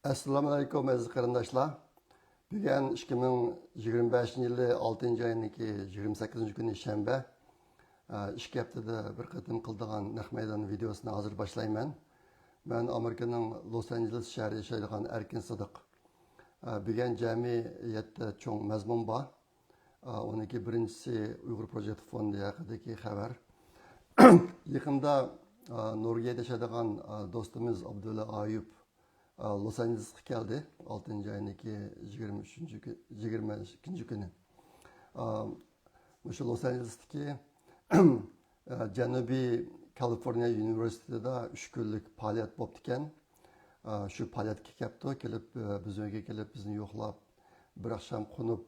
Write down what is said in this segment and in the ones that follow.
Assalomu alaykum aziz qarindoshlar. Bugun 2025-yili 6-oyning 28-kuni shanba. 2 haftada bir qatim qildigan naq maydon videosini hozir boshlayman. Men Amerikaning Los Angeles shahrida yashaydigan Erkin Sidiq. Bugun jami 7 cho'ng mazmun bor. Uniki birinchisi Uyg'ur Project Fondi haqidagi xabar. Yaqinda Norvegiyada yashaydigan do'stimiz Abdulla Ayub Los Angelesga keldi 6-oyning 22 kuni. O'sha Los Angelesdagi Janubiy Kaliforniya universitetida 3 kunlik faoliyat bo'lib ekan. Shu faoliyatga kelib, biz uyga kelib, bizni yo'qlab, bir oqshom qo'nib,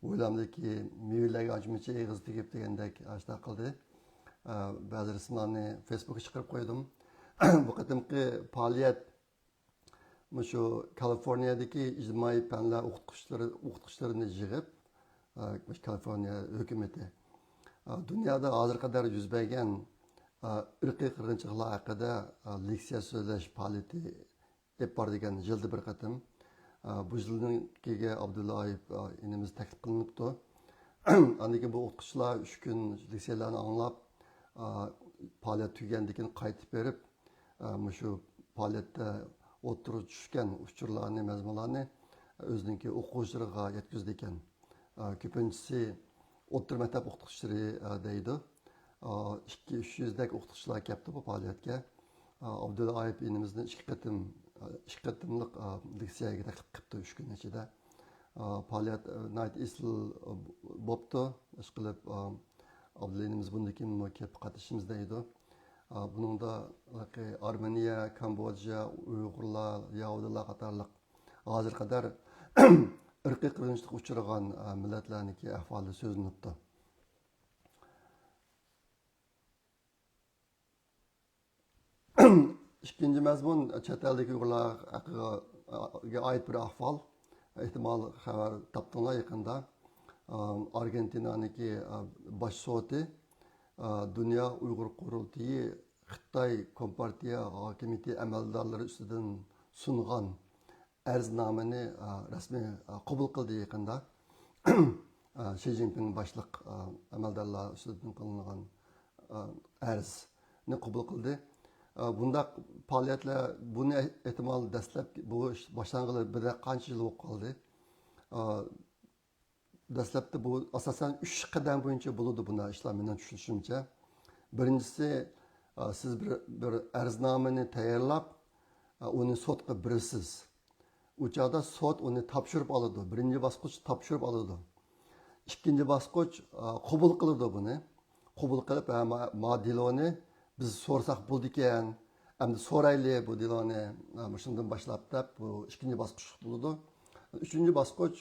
o'ylamdiki, mevalarga ancha eg'iz tegib degandek ashta qildi. Ba'zi rasmlarni Facebookga chiqarib qo'ydim. Bu qatimki faoliyat shu Kaliforniyadagi ijtimoiy fanlar o'qituvchilarini yig'ib, Kaliforniya hukumati dunyoda hozir qadar yuz bergan irqiy qirg'inchiliklar haqida leksiya so'zlash faoliyati olib borgan yilda bir qatim. Bu yilnikiga Abdullayev inimiz taklif qilinibdi. Andiki bu o'qituvchilar 3 kun leksiyalarni anglab, faoliyat tugagandan keyin qaytib berib, shu faoliyatda o'tirib tushgan uchurlarni, mazmunlarni o'ziniki o'quvchilariga yetkazdi ekan. Ko'pinchisi o'rta maktab o'qituvchilari deydi. 200-300 dak o'qituvchilar kelibdi bu faoliyatga. Abdulla Ayub inimizni 2 qatimliq leksiyaga taklif qilibdi 3 kun ichida. Faoliyat night isl bo'pti. Ishqilib Abdulla inimiz bundan keyin kelib qatnashimiz deydi. Buningda Armeniya, Kamboja, Uyg'urlar, Yahudilar qatorliq hozir qadar irqiy qirg'inchilikka uchragan millatlarniki ahvoli so'zlanibdi. Ikkinchi mazmun chet eldagi Uyg'urlarga oid bir ahvol. Ehtimol xabar topdinglar yaqinda. Argentinaniki bosh soti Dünya Uyghur Qurultiyi Xitoy Kompartiya hokimiyati amaldorlari ustidan sungan arznamani rasmiy qabul qildi yaqinda. Xi Jinping boshliq amaldorlar ustidan qilingan arzni qabul qildi. Bundaq faoliyatlar buni ehtimol dastlab bu boshlang'ili bir qancha yil bo'lib qoldi. Dastlabda bu asosan 3 qadam bo'yicha bo'ladi bunda ishlar mendan tushunishimcha. Birinchisi siz bir arznamani tayyorlab, uni sotga berasiz. U chog'da sot uni topshirib oladi. Birinchi bosqich topshirib oladi. Ikkinchi bosqich qabul qiladi buni. Qabul qilib, "Ma diloni biz so'rsak bo'ldi ekan, endi so'raylik bu diloni shundan boshlab" deb bu ikkinchi bosqich bo'ladi. Uchinchi bosqich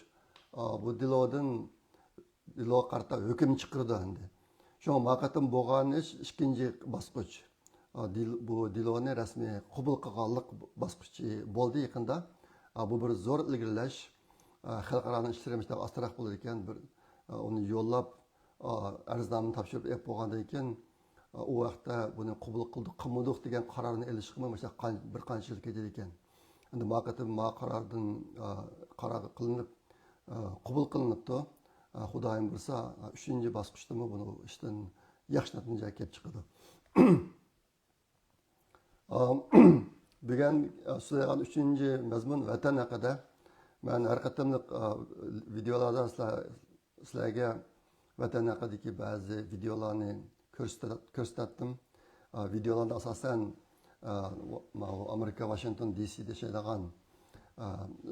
bu dilo qarta hukm chiqirdi endi. Shu vaqtim bo'lgan ish ikkinchi bosqich. Bu diloni rasmiy qabul qilganlik bosqichi bo'ldi yaqinda. Bu bir zo'r ilgirlash. Xalqaro ishtirokchilar astroq bo'lar ekan, bir uni yo'llab arznamani topshirib bo'lgandan keyin u vaqtda buni qabul qildik, qilmadik degan qarorni olishga bir qancha yil ketadi ekan. Endi vaqtim qarordan qaror qilinib qabul qilinibdi. Xudoyim bilsa, 3-chi bosqichda buni ishdan yaxshi natija kelib chiqadi. Bugun so'ragan 3-chi mazmun vatan haqida. Men har qatimliq videolarda sizlarga vatan haqidagi ba'zi videolarni ko'rsatdim. Videolarda asosan Amerika Washington DC'da yashaydigan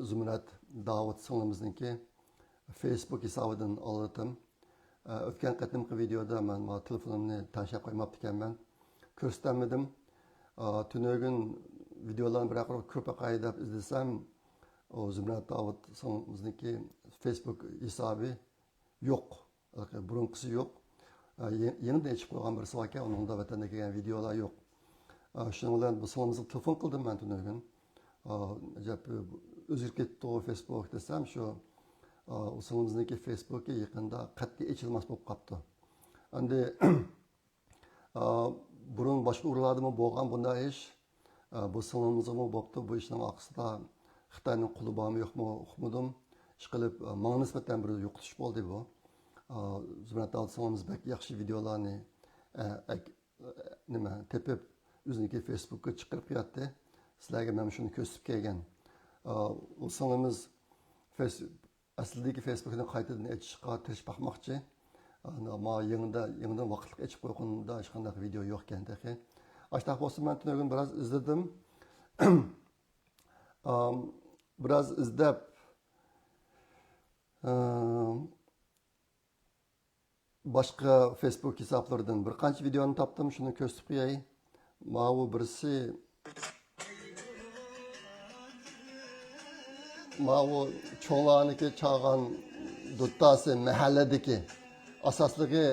Zumrat Davud singlimizniki Facebook hisobidan oldim. O'tgan qatimki videoda men telefonimni tashlab qo'ymabdi ekanman. Ko'rsatmadim. Tunogin videolarni biroq ko'p deb izlasam, Zumrat Davud singlimizniki Facebook hisobi yo'q. Burunqisi yo'q. Yangidan chiqib qo'ygan birisi bor ekan, uningda vatanga kelgan videolar yo'q. Shuning bilan bu singlimizni telefon qildim men tunogin. Ajab o'zgarib ketdi Facebook desam, shu singlimizniki Facebook'ga yaqinda qat'iy ochilmas bo'lib qolibdi. Endi burun boshqa urlarda bo'lgan bunday ish Bu sınavımızda boptu bu işning aqsida Xitoyning quli bormi yo'qmi uqmadim. Ishqilib, menga nisbatan bir yo'qotish bo'ldi bu. Zumrat alsangiz bak yaxshi videolarni nima tepib o'ziniki Facebookka chiqarib qo'yadi. Sizlarga men shuni ko'rsatib kelgan. Olsangiz aslidagi Facebookni qaytadan ochishga tirishib bakmoqchi. Ama yanında vaqtlik açıp qo'yganda hech qanday video yo'q ekan texi. Ashta bo'lsa men tunugin biraz izledim. Biraz izlab başqa Facebook hesaplardan bir qancha videoni topdim, shuni ko'rsatib qo'yay. Mana birisi mana cho'nglarniki chag'an duttasi mahalladagi asosligi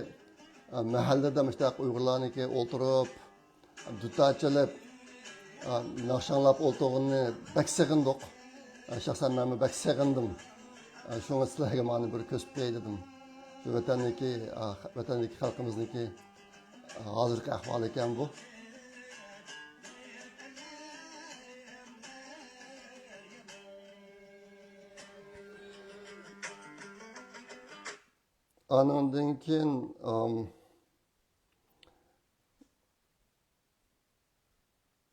mahallada mushtaq Uyg'urlarniki o'ltirib dutta chalib naqshanlab o'ltirganini bak sig'indik. Shaxsan men bak sig'indim. Shunga sizlarga mana bir ko'rsatib qo'yay dedim. Shu vatanniki xalqimizniki hozirgi ahvol ekan bu. Anından keyin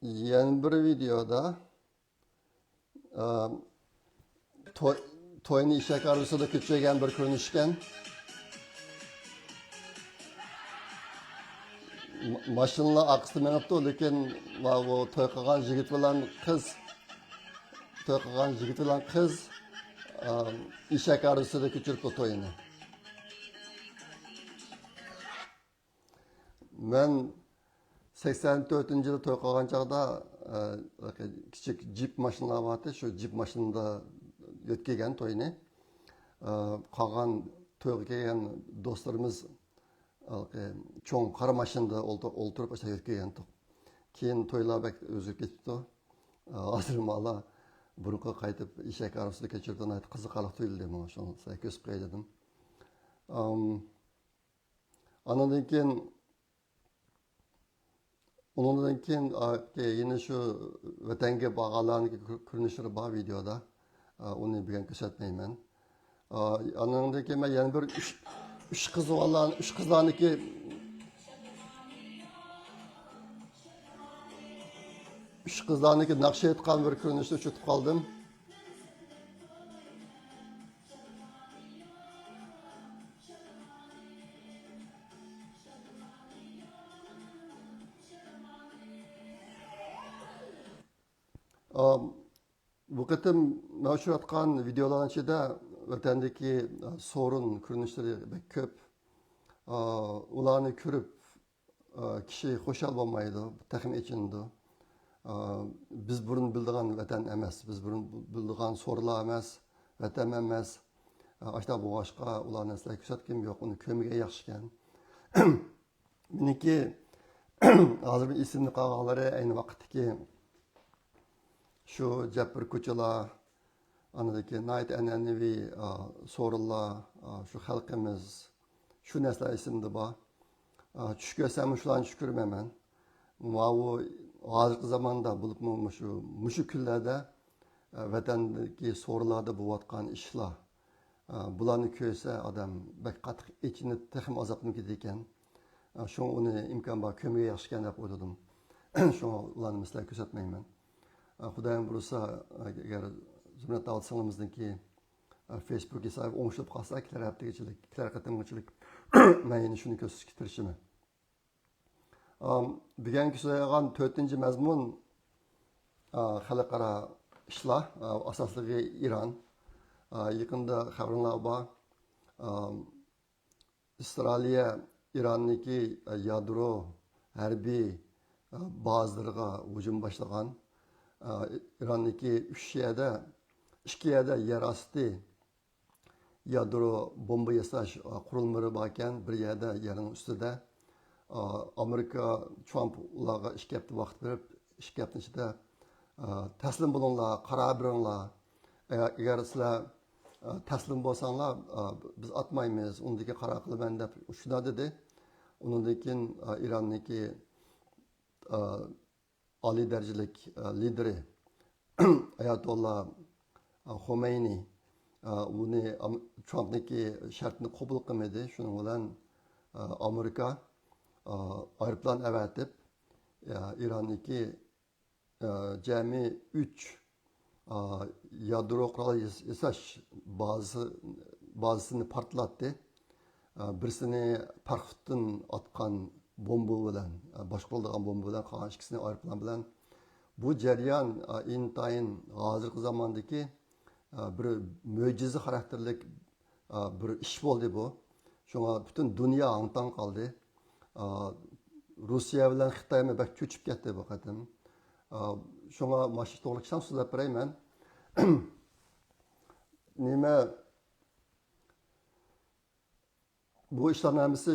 yana bir videoda to'yni ishak arasida ko'chagan bir ko'rinishgan. Mashinalar aqsida menibdi, lekin bu to'y qilgan yigit bilan qiz ishak arasida ko'chiribdi to'yini. Men 84-yilda to'y qilgan chaqda kichik Jeep mashinalar vardı. Shu Jeep mashinada o'tkazgan to'yni. Qolgan to'yga kelgan do'stlarimiz cho'ng qora mashinada o'ltirib o'tkazgan. Keyin to'ylar o'zib ketdi. Hozir mala burunqa qaytib ishak arasida kechirdi. Qiziqarli tuyuldi mana shuni sizga ko'rsatib qo'yay dedim. Ondan keyin yine şu vatanga bağlarniki ko'rinishlari bor videoda. Uni bugun ko'rsatmayman. Andan keyin men yana bir üç qizlarniki naqsha etgan bir ko'rinishni uchratib qoldim. Bu qitim mavjud etgan videolarning ichida vatandagi sorun ko'rinishlari ko'p. Ularni ko'rib kishi xushal bo'lmaydi, taxmin echindi. Biz burun bildigan vatan emas, biz burun bildigan sorunlar emas, vatan emas. Ashta bu boshqa ularni sizlarga ko'rsatkim yo'q, uni ko'miga yaxshi ekan. Meniki hozir ismni qolganlari ayni vaqtdagi şu Japir ko'chalar, anadagi night an'anaviy sorunlar, şu xalqimiz, şu narsalar esimda bor. Tush ko'rsam shularni tush ko'rmayman. Hozirgi zamonda bo'libmi shu kunlarda vatandagi sorunlarda bo'layotgan ishlar. Bularni ko'rsa odam bak qattiq ichinib, texim azoblanib ketadi ekan. Shuni uni imkon bor ko'miga yaxshi ekan deb o'yladim. Shuni ularni mislar ko'rsatmayman. Xudoyim bo'lsa, agar Zumrat Davlatxonimizniki Facebook hesabı o'ngishib qolsa, ikki qatimchilik men yana shuni ko'rsatishga tirishaman. Bugungi so'zlaydigan 4-mazmun xalqaro ishlar, asosligi Iran. Yaqinda xabarlar bor. Avstraliya Ironniki yadro harbiy bazalariga hujum boshlagan. İran'daki 2 yerda yer asti yadro bomba yasash qurilmalari borkan, bir yerda yerning ustida. Amerika Trump ularga 2 hafta vaqt berib, 2 hafta ichida taslim bo'linglar, qaror beringlar. Agar sizlar taslim bo'lsanglar, biz atmaymiz, undagi qaror qilaman deb shunday dedi. Undan keyin İran'daki oliy darajalik lideri Ayatollah Xomeyni uni Trumpniki shartni qabul qilmadi. Shuning bilan Amerika aeroplan avatib İranniki jami 3 yadro qurol yasash bazasini portlatdi. Birisini parxutdan atgan bomba bilan, boshqarilgan bomba bilan, qolgan ikkisini aeroplan bilan. Bu jarayon intayin hozirgi zamondagi bir mo'jiza xarakterlik bir ish bo'ldi bu. Shunga butun dunyo hang-tang qoldi. Rossiya bilan Xitoymi bak cho'chib ketdi bu qatim. Shunga mashq to'g'riqsan so'zlab berayman. Nima bu ishlarning hammasi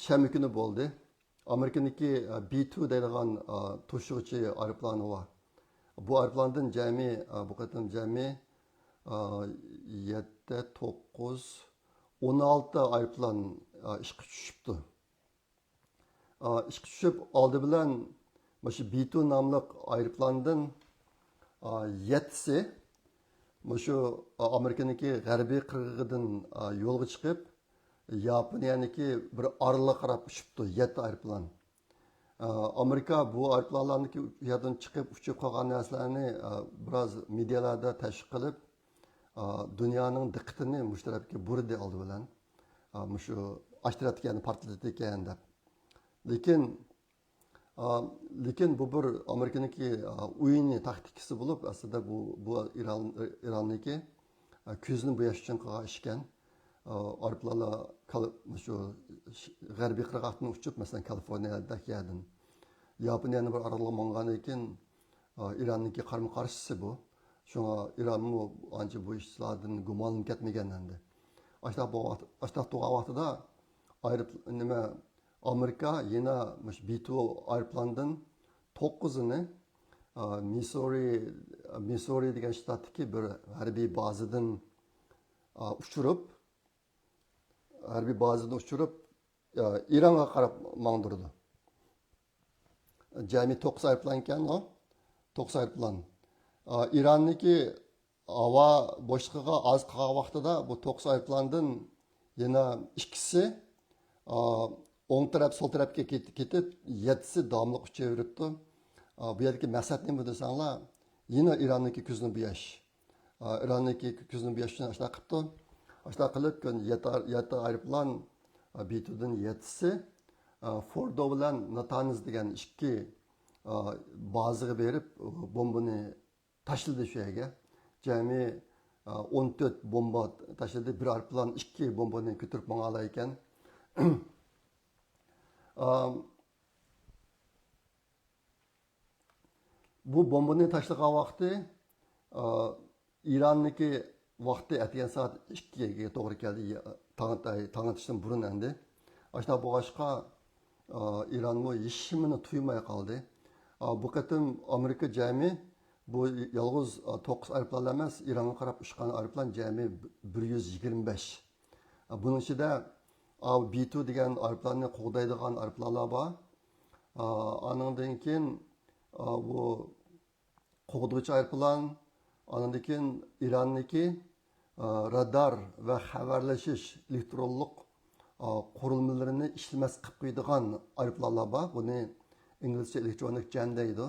shanba kuni bo'ldi. Amerikaniki B2 deydigan to'shig'ichi aeroplani bor. Bu aeroplandan bu qatim jami 7, 9, 16 aeroplan ishga tushibdi. Ishga tushib oldi bilan shu B2 nomli aeroplandan 7si shu Amerikaniki g'arbiy qirg'idan yo'lga chiqib Yaponiyaniki bir orolga qarab uchibdi 7 aeroplan. Amerika bu aeroplanlarniki yerdan chiqib uchib qolgan narsalarni biroz medialarda tashviq qilib dunyoning diqqatini mush tarafga burdi oldi bilan shu ashtiratgan portlatgan deb. Lekin bu bir Amerikaniki o'yini taktikasi bo'lib, aslida bu Ironniki ko'zni bo'yash uchun qilgan ishkan. Aeroplanlar shu g'arbiy qirg'oqdan uchib, masalan, Kaliforniyada kelgan. Yaponiyani bir orolga mongan ekan, Ironniki qarama-qarshisi bu. Shunga Ironmu ancha bu ishlardan gumonlanib ketmagan endi. Ashta to'g'an vaqtida Amerika yana B2 aeroplandan 9'ını Missouri degan shtatdagi bir harbiy bazadan uchirib Ironga qarab mangdirdi. Jami 9 aeroplan ekan, 9 aeroplan. Ironniki havo bo'shlig'iga oz qolgan vaqtida bu 9 aeroplandan yana ikkisi o'ng taraf, sol tarafga ketib, 7si davomli uchaveribdi. Bu yerdagi maqsad nima desanglar, yana Ironniki ko'zni bo'yash. Ironniki ko'zni bo'yash uchun ashla qilibdi. Ashla qilib, 7 aeroplan B2dan 7si Fordo bilan Natanz degan ikki bazaga berib bombani tashladi shu yerga. Jami 14 bomba tashladi. Bir aeroplan 2 bombani ko'tarib mangala ekan. Bu bombani tashlagan vaqti Ironniki vaqti atgan soat 2ga to'g'ri keldi. Tong otishdan burun endi. Ashta bo'g'ashqa Ironmu yishimini tuymay qoldi. Bu qatim Amerika jami bu yolg'iz 9 aeroplan emas, Ironga qarab uchgan aeroplan jami 125. Buning ichida B2 degan aeroplanni qo'g'daydigan aeroplanlar bor. Andan keyin bu qo'g'duvchi aeroplan, andan keyin Ironniki radar va xabarlashish elektronlik qurilmalarini ishlamas qilib qo'yadigan aeroplanlar bor. Buni inglizcha electronic jam deydi.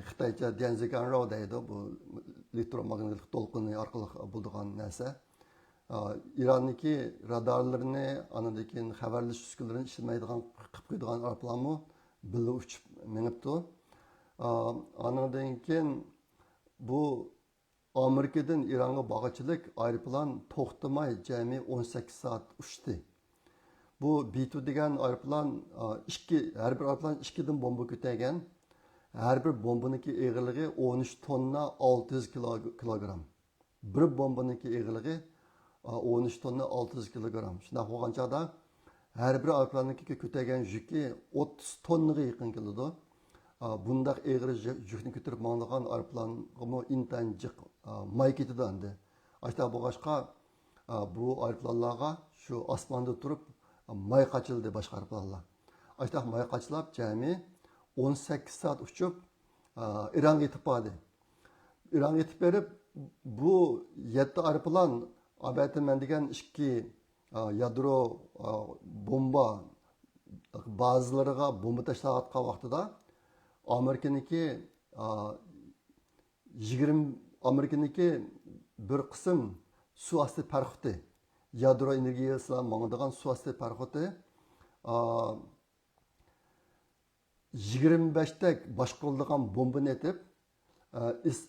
Xitoycha Dianziganro deydi. Bu elektromagnetik to'lqin orqali bo'ladigan narsa. Ironniki radarlarini, andan keyin xabarlashish uskunalarini ishlamaydigan qilib qo'yadigan aeroplanmi birga uchib minibdi. Andan keyin bu Amerikadan Ironga bag'achilik aeroplan to'xtamay jami 18 soat uchdi. Bu B2 degan aeroplan har bir aeroplan 2 dan bomba ko'targan. Har bir bombaniki eg'irligi 13 tonna 600 kilogram. Bir bombaniki eg'irligi 13 tonna 600 kilogram. Shunday bo'lgan chog'da har bir aeroplaniki ko'targan yuki 30 tonnaga yaqin keladi. Bundaq eg'ir yukni ko'tarib mangdigan aeroplanga intanjiq may ketadi endi. Ashta bo'lg'ashqa bu aeroplanlarga shu osmonda turib may qochildi boshqa aeroplanlar. Aştaq mayqaçlab cəmi 18 saat uçub İran'a yetib bardı. İran'a yetib berib bu 7 aeroplan abətən mən degan 2 yadro bomba bazılarına bomba tashlaqatqa vaqtida Amerikaniki 20 Amerikaniki bir qism suv osti parxoti yadro energiyasidan mangadigan suv osti parxoti 25 tak boshqarilgan bombani etib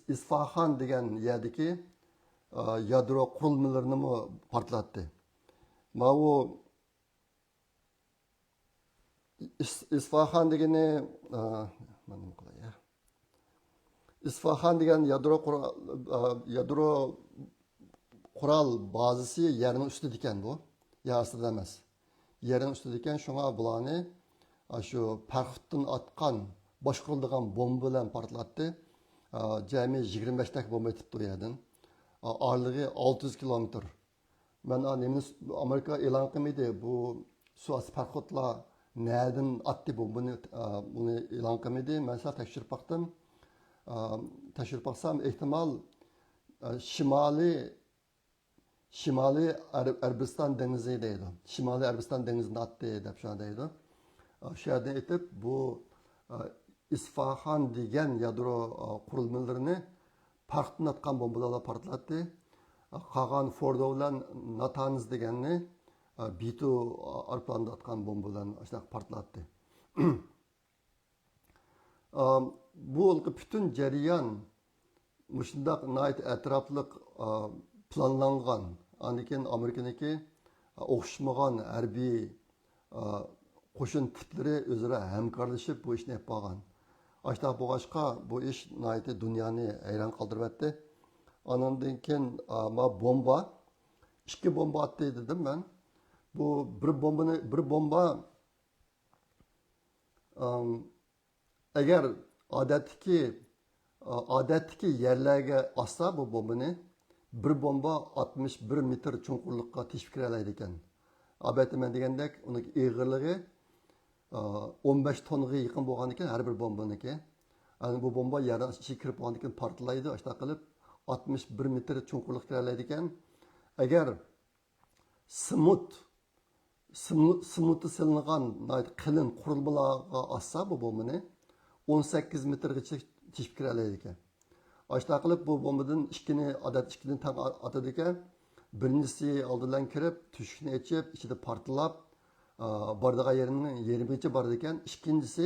Isfahan degan yerdagi yadro qurilmalarini portlatdi. Mana Isfahan degani Isfahan degan yadro qural bazasi yerning ustida ekan bu. Yer ostida emas. Yerning ustida ekan, shunga bularni shu parxotdan atgan boshqarilgan bomba bilan portlatdi. Jami 25 tak bomba etibdi u yerdan. Ağırlığı 600 kilometr. Ben Amerika e'lon qilmaydi bu suv parxotlar nereden attı bombani bunu e'lon qilmaydi. Men sal tekshirib baqdim. Tekshirib baqsam ehtimol Şimali Arabiston dengizi deydi. Şimali Arabiston dengizini attı deb shunday deydi. Shu yerdan etib bu Isfahan degan yadro qurilmalarini parxotdan atgan bombalarla portlatdi. Qolgan Fordo bilan Natanz deganni Bitu aeroplanda atgan bomba bilan portlatdi. Bu bütün jarayon mushundaq nayt atrofliq planlangan, anikin Amerikaniki o'xshamagan harbiy qo'shin tiplari o'zaro hamkorlashib bu ishni yapib olgan. Aştaq boğaşqa bu iş nayt dunyoni hayron qoldiryapti. Ondan keyin bomba, 2 bomba attı dedim ben. Bu bir bomba eğer odatdagi yerlarga atsa bu bombani bir bomba 61 metr cho'nqurlikqa teshib kira oladi ekan. Albatta men degandek uning eg'irligi 15 tonga yaqin bo'lgan ekan har bir bombaniki. Yani bu bomba yerdan ichiga kirib qolgan ekan, portlaydi, ashta qilib 61 metr cho'nqurlikqa kira oladi ekan. Agar simuti silingan qalin qurilmalarga atsa bu bombani 18 metrgacha teshib kira oladi ekan. Ashta qilib bu bombadan ikkidan tang atadi ekan. Birincisi oldidan kirib, tushukni ichib, ichida portlab, bardigan yerining 20gacha bor ekan. Ikkinchisi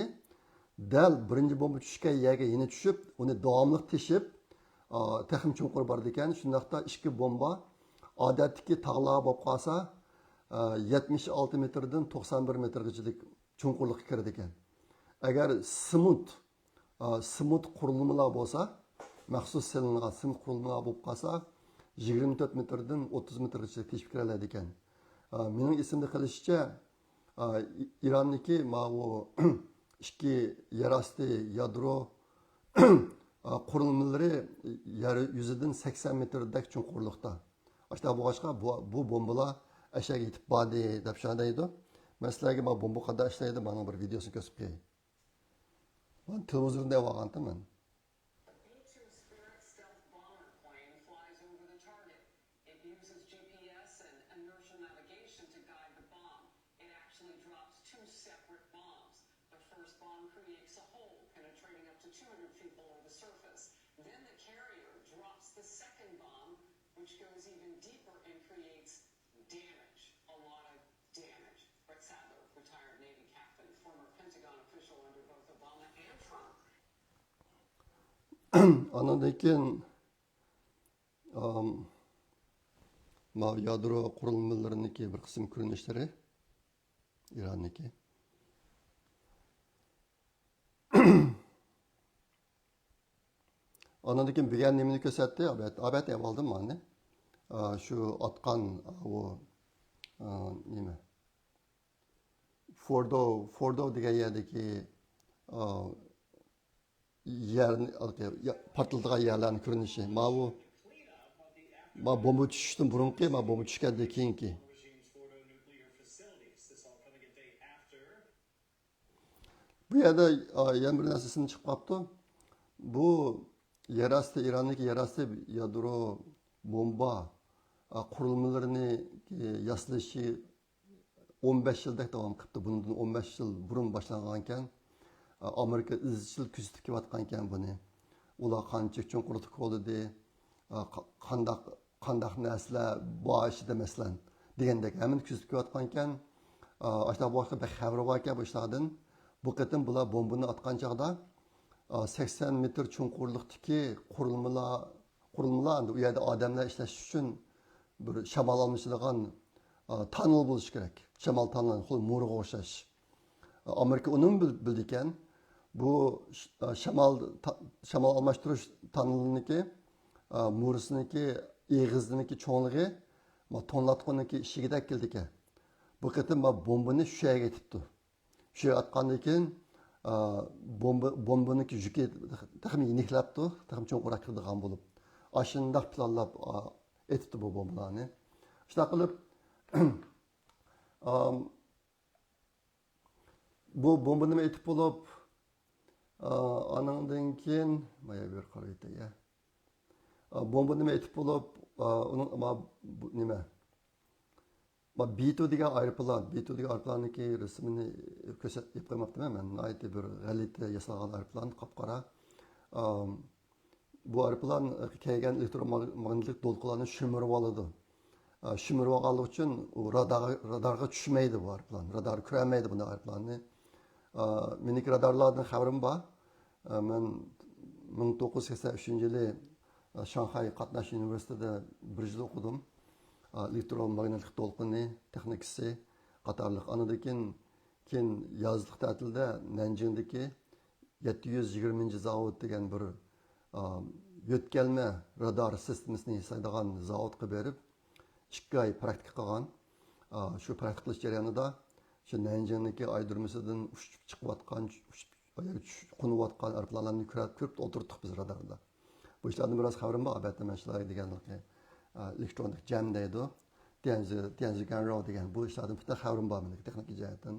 dal birinchi bomba tushgan yerga yana tushib, uni davomli teshib, texnik cho'nqur bor ekan. Shundaqda 2 bomba odatdagi tog'lar bo'lib qolsa 76 metrdan 91 metrgacha cho'nqurlikka kiradi ekan. Agar simut qurilmalar bo'lsa, maxsus silingan simut qurilmalar bo'lib qolsa 24 metrdan 30 metrgacha teshib kira oladi ekan. Mening esimda qilishicha İranniki bu 2 yerosti yadro qurilmalari yer yuzidan 80 metrdek cho'nqurlikda. Ashta bo'g'ashqa bu bombalar ashaga yetib bordi deb shundaydi. Men sizlarga bomba qanday ishlaydi, mana bir videosini ko'rsatib qo'yay. Men televizorda olganman. Which goes even deeper and creates damage, a lot of damage. Brett Sadler, retired Navy captain, former Pentagon official under both Obama and Trump. Ondan keyin yadro qurilmalariniki bir qism ko'rinishlari İranniki. Ondan keyin bilgan nimani ko'rsatdi, albatta oldim mana. Shu atgan o nima? Fordo degan yerdagi yerni portlagan yerlarni ko'rinishi. Ma bomba tushishdan burungi, ma bomba tushgandan keyingi. Bu yerda yana bir narsasini chiqib qolibdi. Bu yerasti Irondagi yerasti yadro bomba qurilmalarini yaslashi 15 yildek davom qilibdi. Bundan 15 yil burun boshlangan ekan. Amerika izchil kuzatib kelayotgan ekan buni. Ular qancha cho'nqurlik bo'ldi, qandaq narsalar bor ichida masalan degandek hamma kuzatib kelayotgan ekan. Ashta boshqa bir xabar bor ekan bu ishlardan. Bu qatim bular bombani atgan chog'da 80 metr cho'nqurlikdagi qurilmalar u yerda odamlar ishlash uchun bir shamol olmaydigan tunnel bo'lishi kerak. Shamol tunnel, xuddi mo'riga o'xshash. Amerika uni bildi ekan. Bu shamol almashtirish tunnelniki, mo'risiniki, eg'izniki cho'nligi, tonlatqonniki ishigidek keldi ekan. Bu qatim bombani shu yerga yetibdi. Shu yerga atgandan keyin bombaniki yuki taxmin yeniklabdi, taxmin cho'nquraq kirdigan bo'lib. Ashundaq planlab etibdi bu bombalarni. Shunday qilib bu bomba nima etib bo'lib, anandan keyin mana bir qaraydi ya. Bomba nima etib bo'lib, uning nima? B2 degan aeroplan, B2 degan aeroplanning rasmini ko'rsatib qo'ymoqdaman men. Aytib bir g'alati yasalgan aeroplan, qop-qora. Bu aeroplan kelgan elektromagnetlik to'lqinlarni shimirib oladi. Shimirib olganligi uchun radarga tushmaydi bu aeroplan. Radar ko'rmaydi bu aeroplanni. Mening radarlardan xabarim bor. Men 1983-yili Shanxay Qatnash universitetida bir yil o'qidim. Elektromagnetlik to'lqini texnikasi qatorliq. Anadan keyin yozlik ta'tilda Nanjingdagi 720 zavod degan bir yo'tkalma radar sistemasini yasaydigan zavodga berib 2 oy praktika qilgan. Shu praktika qilish jarayonida shu Nanjingdagi aydirmasidan uchib chiqayotgan, qo'nayotgan aeroplanlarni ko'rib o'tirdik biz radarda. Bu ishlardan biroz xabarim bor, albatta men shular deganlikni elektronik jam deydi. Tianzi Ganro degan bu ishlardan bitta xabarim bor meni texnik jihatdan.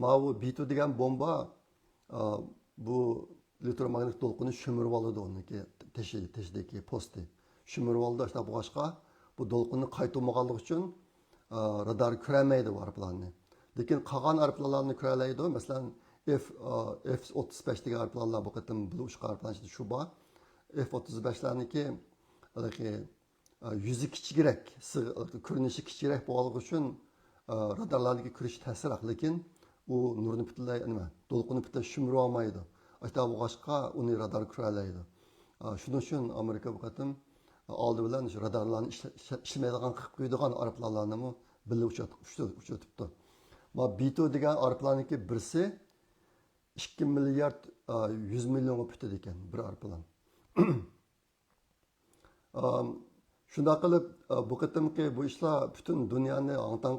Mana bu B2 degan bomba bu elektromagnetik to'lqinni shimirib oladi uniki teshidagi posti. Shimirib oldi, işte bu boshqa bu to'lqinni qaytarmaganligi uchun radar ko'rmaydi bu aeroplanni. Lekin qolgan aeroplanlarni ko'ralaydi. Masalan, F-35 degan aeroplanlar bu qatim bu uch aeroplan ichida shu bor. F-35larniki yüzü kichikroq, ko'rinishi kichikroq bo'lganligi uchun radarlarga kirish ta'sirroq, lekin u nurni butunlay to'lqinni butunlay shimirib olmaydi. Hatta bu boshqa uni radar ko'ralaydi. Shuning uchun Amerika bu qatim oldi bilan shu radarlarni ishlamaydigan qilib qo'ydigan aeroplanlarni birga uchratibdi. Ma B2 degan aeroplaniki birsi 2 milliard 100 millionga putadi ekan bir aeroplan. Shunday qilib bu qatimki bu ishlar butun dunyoni angtan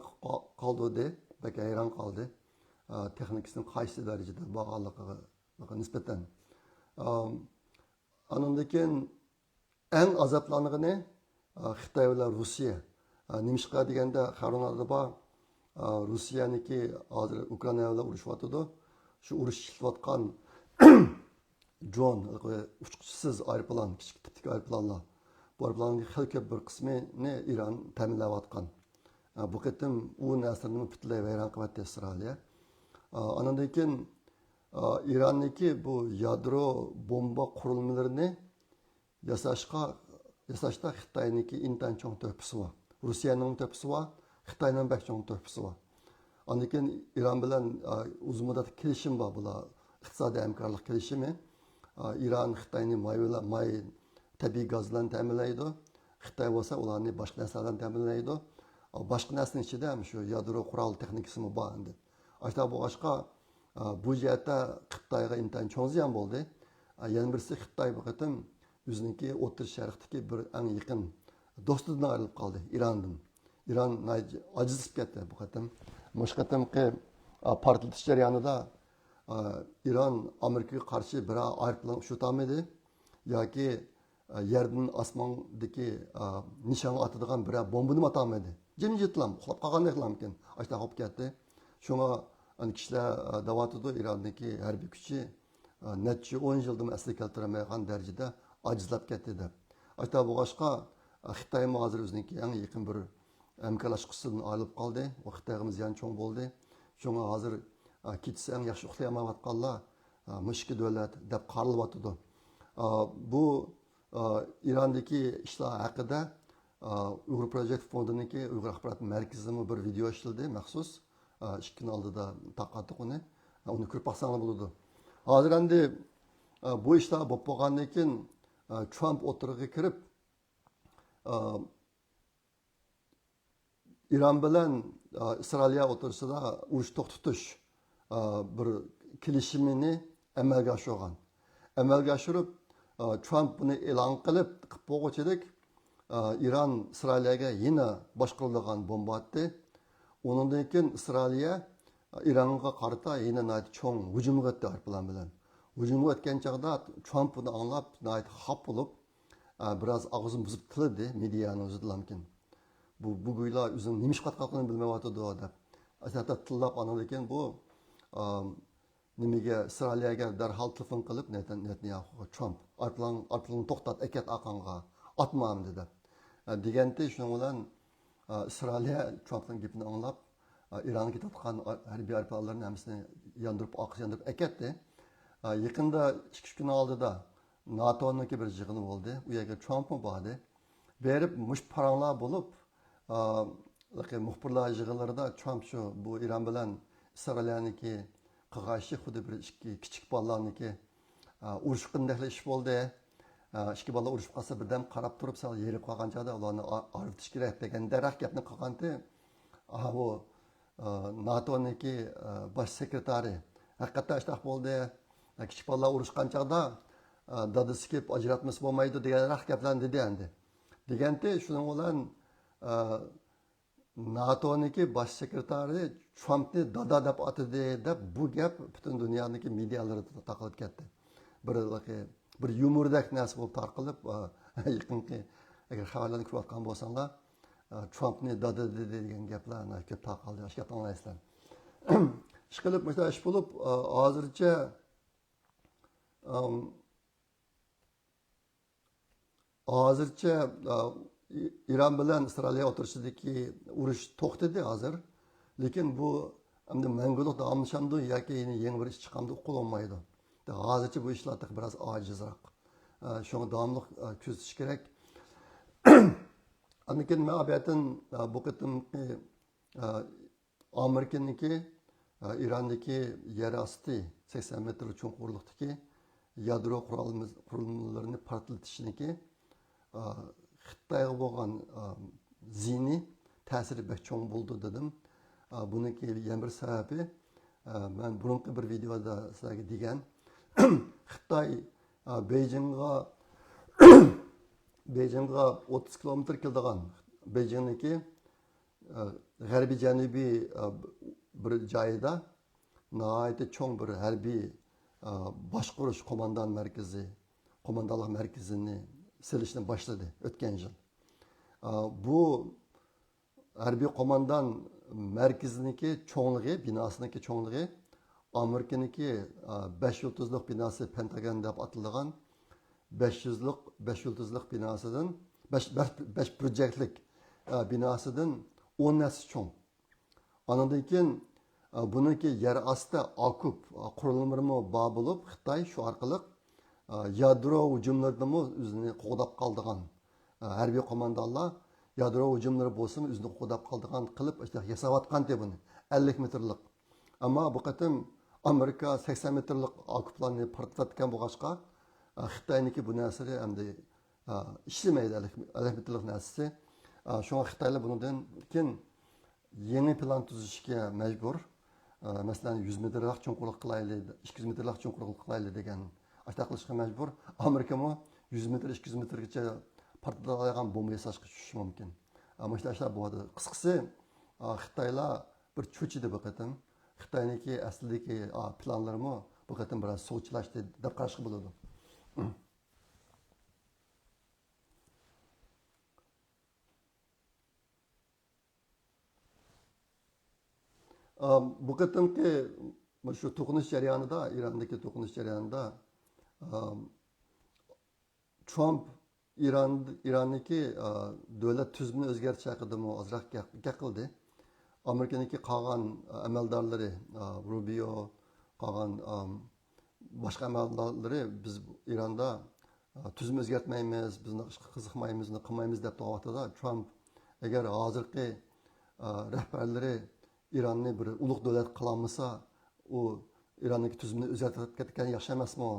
qoldi, bak hayron qoldi. Texnikasining qaysi darajada bo'lganligiga nisbatan. Andan keyin eng azoblanigini Xitoy va Rossiya. Nimishqa deganda xaronlarda bor. Rossiyaniki hozir Ukraina bilan urushyotdi. Shu urushayotgan drone, uchquchisiz aeroplan, kichik tipdagi aeroplanlar. Bu aeroplanning xil ko'p bir qismini Iran ta'minlayotgan. Bu qatim u narsani butunlay vayron qilyapti Isroil. Andan keyin Ironniki bu yadro bomba qurilmalarini yasashda Xitoyniki intan cho'ng to'pisi bor. Rossiyaning to'pisi bor, Xitoyning bak cho'ng to'pisi bor. Andan keyin Iron bilan uzun muddat kelishim bor, bular iqtisodiy hamkorlik kelishimi. Iron Xitoyni may tabiiy gaz bilan ta'minlaydi. Xitoy bo'lsa ularni boshqa narsalar bilan ta'minlaydi. Boshqa narsaning ichida ham shu yadro qurol texnikasi bor endi. Ashta bu boshqa bu jihatda Xitoyga intan cho'ng ziyon bo'ldi. Yana birisi Xitoy bu qatim o'ziniki O'rta Sharqdagi bir eng yaqin do'stidan ayrilib qoldi, Irondan. Iron ajizib ketdi bu qatim. Mush qatimki portlatish jarayonida Iron Amerikaga qarshi bir aeroplan uchirolmadi yoki yerdan osmondagi nishonga otadigan bir bombani otolmadi. Jimjitlam, uxlab qolgandek mumkin. Ashta qolib ketdi. Shunga Ani kishilar davatidi Irondagi harbiy kuchi necha 10 yildan asli keltirolmaydigan darajada ajizlab ketdi deb. Hatta bu boshqa Xitoy hozir o'ziniki eng yaqin bir hamkorlashqusidan ayrilib qoldi. O Xitoyga ziyon cho'ng bo'ldi. Shunga hozir ketsa eng yaxshi uxlayolmayotganlar mushki davlat deb qaralyotdi. Bu İrandagi ishlar haqida Uyg'ur Project Fondiniki Uyg'ur axborot markazida bir video ishildi maxsus. 2 kun oldida taqatdik uni. Uni ko'rib baxsanglar bo'ladi. Hozir endi bu ishlar bo'lib bo'lgandan keyin Trump o'tirg'iga kirib İran bilan Isroiliya o'tirsida urush to'xtatish bir kelishimini amalga oshirgan. Amalga oshirib Trump buni e'lon qilib bo'lg'uchilik İran Isroiliyaga yana boshqarilgan bomba atdi. Ondan keyin Isroiliya İran'a qarata yana cho'ng hujumga o'tdi plan bilan. Hujumga o'tgan chog'da Trump buni anglab xap bo'lib biraz og'zini buzib tiladi mediani o'zilamkin. Bu go'ylar o'zini nima ish qilganligini bilmayotdi deb. Asata tillab andan keyin bu nimaga Isroiliyaga darhol telefon qilib Netanyahu Trump artlan to'xtat akat aqonga atmam dedi. Deganda shuning bilan Isroiliya Trumpning gapini anglab İran'a ketayotgan harbiy arpalarni hammasini yondirib akatdi. Yaqinda 2 kun oldida NATO'niki bir yig'ini bo'ldi. U yerga Trump bordi. Berib mush paranglar bo'lib, muxbirlar yig'inlarida Trump shu bu İran bilan Isroiliyaniki qig'ashi xuddi bir kichik bolalarniki urush qindaqli ish bo'ldi. İki bola urushib qolsa birdan qarab turib sal yerib qolgan chog'da ularni aritish kerak degan daraq gapni qilganda bu NATO'niki bosh sekretari haqiqatdan shunaqa bo'ldi. Kichik bolalar urushgan chog'da dadasi kelib ajratmasa bo'lmaydi degan gaplarni dedi endi. Deganda shuning bilan NATO'niki bosh sekretari Trumpni dada deb atadi deb bu gap butun dunyodagi medialarda taqilib ketdi. Bir yumordak narsa bo'lib tarqalib yaqinki agar xabarlarni ko'rayotgan bo'lsanglar Trumpni dada degan gaplar ko'p tarqaldi. Shu gapni anglaysizlar. Ishqilib mana ish bo'lib hozircha İran bilan Isroiliya o'tirishidagi urush to'xtadi hozir. Lekin bu endi mangulik davomlashamdi yoki yangi bir ish chiqamdi qo'llanmaydi. Hozircha bu ishlar biraz ojizroq. Shunga davomli kuzatish kerak. Lekin men abiyatin bu qitimki Amerikaniki İrandagi yer osti 80 metr chuqurlikdagi yadro qurilmalarini portlatishniki Xitoyga bo'lgan zini ta'siri bek cho'ng bo'ldi dedim. Buniki yana bir sababi men burungi bir videoda sizlarga degan Xitoy Beijingga 30 kilometr keldigan Beijingniki g'arbiy janubiy bir joyida nihoyatda cho'ng bir harbiy boshqarish qo'mondonlik markazini silishni boshladi o'tgan yil. Bu harbiy qo'mondon markaziniki cho'ngligi, binosiniki cho'ngligi Amerikaniki 5 yulduzlik binosi Pentagon deb atilgan 5 yulduzlik binosidan 5 burjaklik binosidan 10 nasi cho'ng. Ondan keyin buniki yer osti okup qurilmalari bor bo'lib, Xitoy shu orqali yadro hujumlarini o'zini qo'g'dab qoldigan harbiy qo'mondonlar yadro hujumlari bo'lsin o'zini qo'g'dab qoldigan qilib yasayotgan buni 50 metrlik. Ammo bu qatim Amerika 80 metrlik okuplarni portlatgan bo'lg'achqa Xitoyniki bu narsani endi ishlamaydi 50 metrlik narsasi. Shunga Xitoylar bundan keyin yeni plan tuzishga majbur. Masalan 100 metrlik chuqurlik qilaylik, 200 metrlik chuqurlik qilaylik degan ashta qilishga majbur. Amerika mo 100 metr, 200 metrgacha portlatadigan bomba yasashga tushishi mumkin. Ammo ishlar bo'ladi. Qisqasi Xitoylar bir cho'chidi bu qatim. Xitoyniki aslidagi planlarimi bu qatim biroz suvchilashdi deb qarashga bo'ladi. Bu qatimki shu to'qinish jarayonida, Irondagi to'qinish jarayonida Trump İranniki davlat tuzumini o'zgartirish haqida ozroq gap qildi. Amerikaniki qolgan amaldorlari, Rubio, qolgan boshqa amaldorlari biz Ironda tuzum o'zgartmaymiz, bizni ishga qiziqmaymiz, qilmaymiz deb turganda Trump agar hozirgi rahbarlari İranni bir ulug' davlat qilolmasa, u Ironniki tuzumni o'zgartirib ketgan yaxshi emasmi?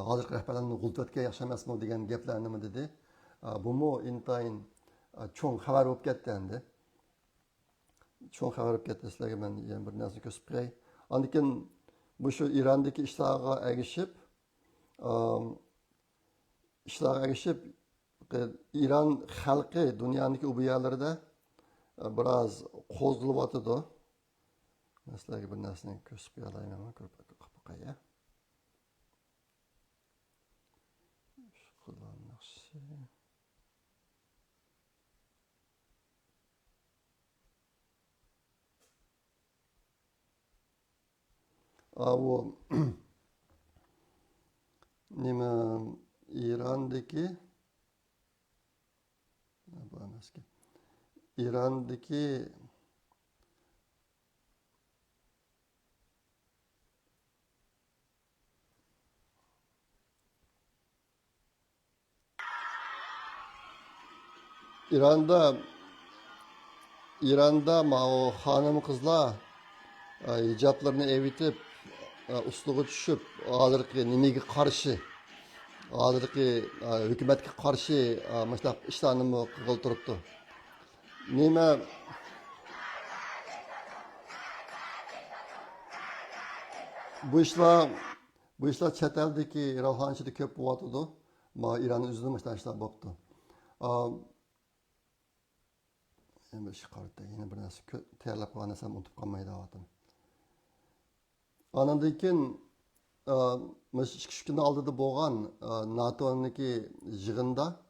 Hozirgi rahbarlarni g'ultatga yaxshi emasmi degan gaplarni dedi. Bumi intayin cho'ng xabar bo'lib ketdi endi. Cho'ng xabar bo'lib ketdi. Sizlarga men yana bir narsani ko'rsatib qo'yay. Andikin bu shu Irondagi ishlarga ergishib İran xalqi dunyodagi u yerlarda biroz qo'zg'alyotdi. Men sizlarga bir narsani ko'rsatib qo'yalayman. Ko'rib qo'yay. Kullanması. Bu nima İran'daki bu eski İran'daki İran'da o hanım kızlar hicaplarını evitip usluğu düşüp ağırlıklı nimege karşı ağırlıklı hükümetke karşı mesela işlerini kıltırıptı. Nime bu işler chet eldeki ruhançılığı köp boğatıdı. Ma İran'ın üzerinde mesela işler boptu. Yine bir çıkarttı. Yine bir nasıl teyarlap kalan nesem unutup kalmayı da vardım. Anandakin çıkışkını aldı da boğan NATO'nunki jığında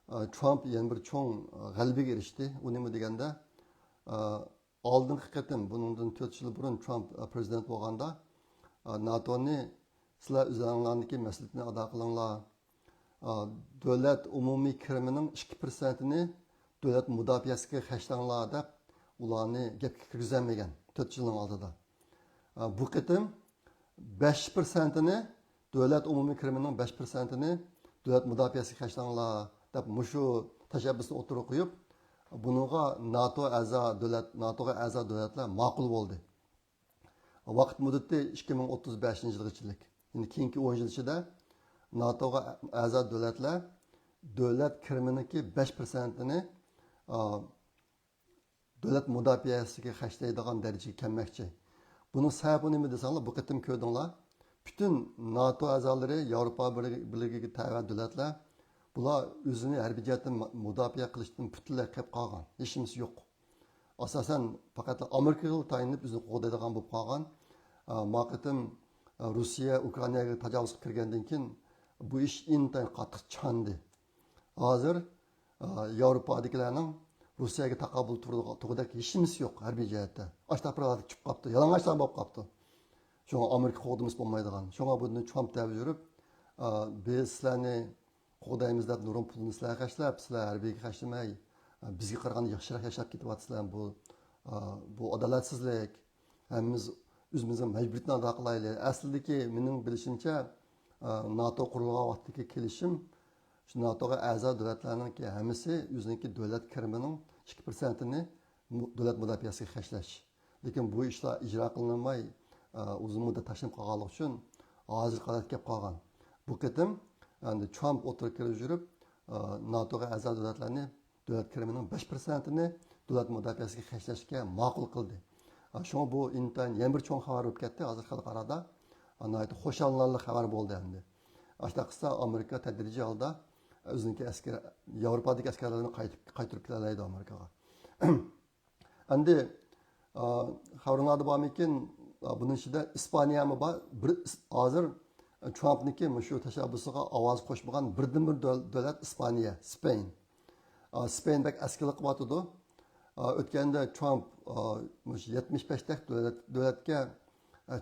Trump yeni bir çoğun galibe erişti. O nemi degende aldığın qatim bunun 4 yıl burun Trump prezident boğanda NATO'nu sizler üzerinlerindeki mesuliyetini ada kılınlar. Devlet umumi kiriminin 2%'ni devlet müdafiəsiga xərclanglar deb ularni gapga kirgizmagan 4 yilning oldida. Bu qitim 5%'ni devlet umumi kirimining 5%'ni devlet müdafiəsiga xərclanglar deb mushu tashabbusni o'tirib qo'yib, buningga NATO'ga a'zo davlatlar ma'qul bo'ldi. Vaqt muddati 2035 yilgacha. Ya'ni keyingi 10 yil ichida NATO'ga a'zo davlatlar davlat kiriminiki 5%'ni davlat mudofaasiga xərclaydigan darajaga kelmoqchi. Buning sababi nima desanglar, bu qatim ko'rdinglar. Bütün NATO a'zolari, Yevropa birligiga tabi davlatlar bular o'zini harbiy jihatdan mudofaa qilishdan butunlay qolib qolgan. Hech kimisi yo'q. Asosan faqat Amerikaga tayinib o'zini qo'g'daydigan bo'lib qolgan. Ma qatim Rossiya Ukrainaga tajovuz qilib kirgandan keyin bu ish intayin qattiq chandi. Hozir Yevropadagilarning Rossiyaga taqabul turg'idek hech kimisi yo'q harbiy jihatda. Ashtaprovatga chiqib qolibdi, yalang'ochlar bo'lib qolibdi. Shunga Amerika qo'g'dimiz bo'lmaydigan. Shunga buni Trump deb yurib, biz sizlarni qo'g'daymiz deb nurun pulni sizlarga xarjlab, sizlar harbiyga xarjlamay, bizga qaraganda yaxshiroq yashab ketyapsizlar. Bu adolatsizlik. Hammamiz o'zimizni majburiyatni ado qilaylik. Aslidagi mening bilishimcha NATO qurilgan vaqtdagi kelishim NATO'ga a'zo davlatlarning hammasi o'ziniki davlat kirimining 2%'ni davlat mudofaasiga xarjlash. Lekin bu ishlar ijro qilinmay uzun muddat tashlanib qolganligi uchun hozir qadar kelib qolgan. Bu qatim endi Trump o'tirib kirib yurib NATO'ga a'zo davlatlarni davlat kirimining 5%'ni davlat mudofaasiga xarjlashga ma'qul qildi. Shunga bu intayin yana bir cho'ng xabar bo'lib ketdi. Hozir xalqarada xo'shallanarli xabar bo'ldi endi. Ashta qilsa Amerika tadrijiy holda o'ziniki askar Yevropadagi askarlarni qaytirib keladi Amerikaga. Endi xabarlarda bormikin buning ichida Ispaniyami bor. Hozir Trumpniki shu tashabbusiga ovoz qo'shmagan birdan-bir davlat Ispaniya, Spain. Spain bak askarlik qilyotdi. O'tganda Trump 75 davlatga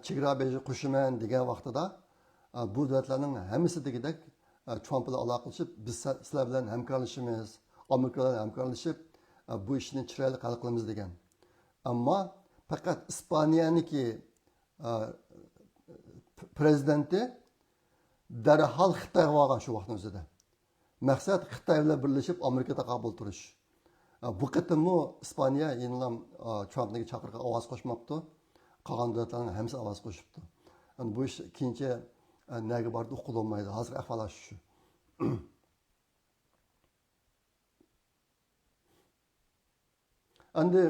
chegara beji qo'shiman degan vaqtida bu davlatlarning hammasi degidek Trump bilan aloqalashib biz sizlar bilan hamkorlashamiz, Amerika bilan hamkorlashib bu ishni chiroyli hal qilamiz degan. Ammo faqat Ispaniyaniki prezidenti darhol Xitoyga borgan shu vaqtning o'zida. Maqsad Xitoy bilan birlashib Amerikada qabul turish. Bu qatimmi Ispaniya yenilam Trumpning chaqiriqqa ovoz qo'shmoqdi. Qolgan davlatlarning hammasi ovoz qo'shibdi. Bu ish keyincha nega bordi uqilolmaydi. Hozir ahvol shu. Endi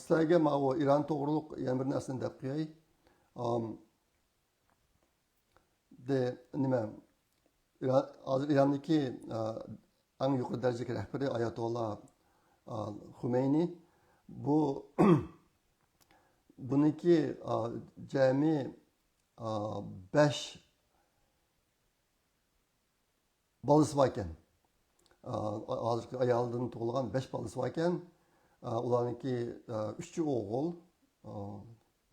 sizlarga mana bu Iran to'g'riliq yana bir narsani deb qo'yay. De nima hozir Irondagi eng yuqori darajadagi rahbari Ayatollah Xumeyni bu buniki jami 5 balası var ekan. Hozirgi ayoldan tug'ilgan 5 balası var ekan. Ularniki 3 o'g'il,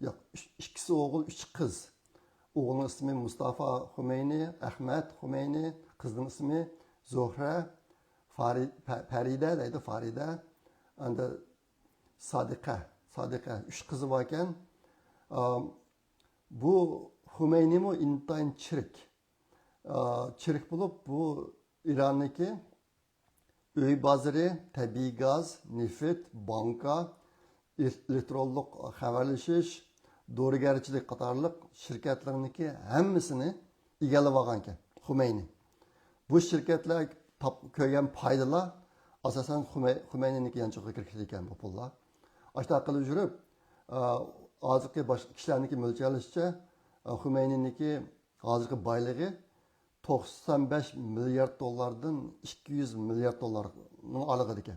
yo'q, 2 o'g'il, 3 qiz. Oğlunun ismi Mustafa Xumeyni, Ahmet Xumeyni, kızının ismi Zuhra, Faride deydi, Faride, anda Sadika, 3 kızı varken bu Xumeyni mi intayın çirik. Çirik bulup bu İran'daki öy bazarı, tabii gaz, nefret, banka, elektronik haberleşiş, doğrugarchilik qatorliq shirkatlarniki hammasini egallab olgan ekan Xumeyni. Bu shirkatlar ko'rgan foydalar asosan Xumeyniyning yanchig'iga kirgan ekan bu pullar. Ashta qilib yurib, hozirgi boshqa kishilarniki mo'ljallashicha Xumeyniyning hozirgi boyligi 95 milliard dollardan 200 milliard dollarning aralığıda ekan.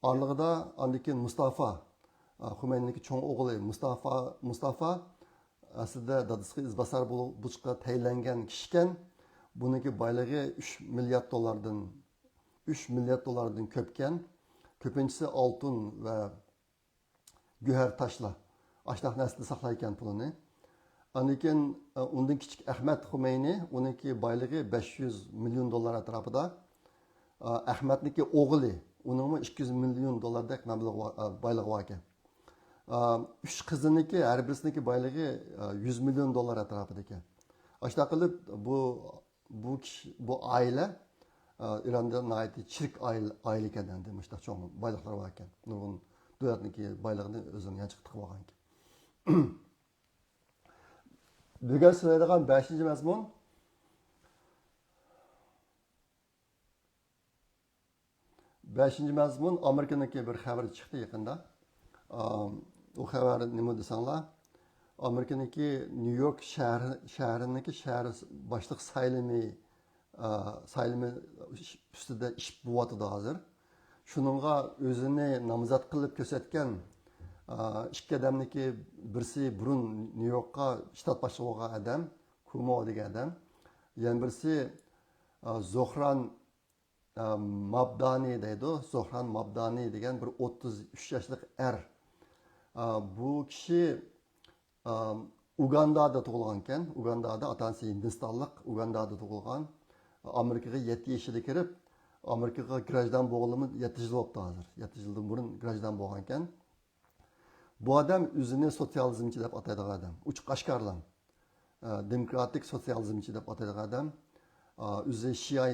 Aralığıda andiki Mustafa Xumeyni'nin çoğun oğlu Mustafa aslında dadısıga izbasar buluşqa tayinlangan kişiken buniki baylığı 3 milyard dolardan köpken köpüncisi altın ve güher taşla aşnaq nesli saqlayken pulunu. Andiken ondan küçük Ahmet Xumeyni onunki baylığı 500 milyon dolar atrafında. Ahmet'niki oğlu onun 200 milyon dolardek baylığı var ekan. 3 kızınınki, her birisiniki baylığı 100 milyon dolar atrafında ekan. Aşta qilib bu aile İran'da naiti çirk aile ekan endi muştaq çoğun baylıqlar var ekan. Nurgun davlatniki baylığını özünün yançıqtıq bolgan ekan. Bugun so'raydigan 5-chi mazmun Amerikaniki bir xabar chiqdi yaqinda. O xabar nima desanglar, Amerikaniki New York shahriniki boshliq saylimi ustida ish bo'lyapti hozir. Shuningga o'zini nomzod qilib ko'rsatgan ikki odamniki birisi burun New Yorkka shtat boshlig'i bo'lgan odam, Kumo degan odam, yana birisi Zohran Mabdani deydi. Zohran Mabdani degan bir 33 yoshli bu kishi Ugandada tug'ilgan ekan. Ugandada otasi Hindistonlik, Ugandada tug'ilgan. Amerikaga 7 yoshida kirib, Amerikaga grajdan bo'lganmi 7 yil bo'libdi hozir. 7 yildan burun grajdan bo'lgan ekan. Bu odam o'zini sotsializmchi deb ataydigan odam. Uch qashqarlan. Demokratik sotsializmchi deb ataydigan odam. O'zi Shia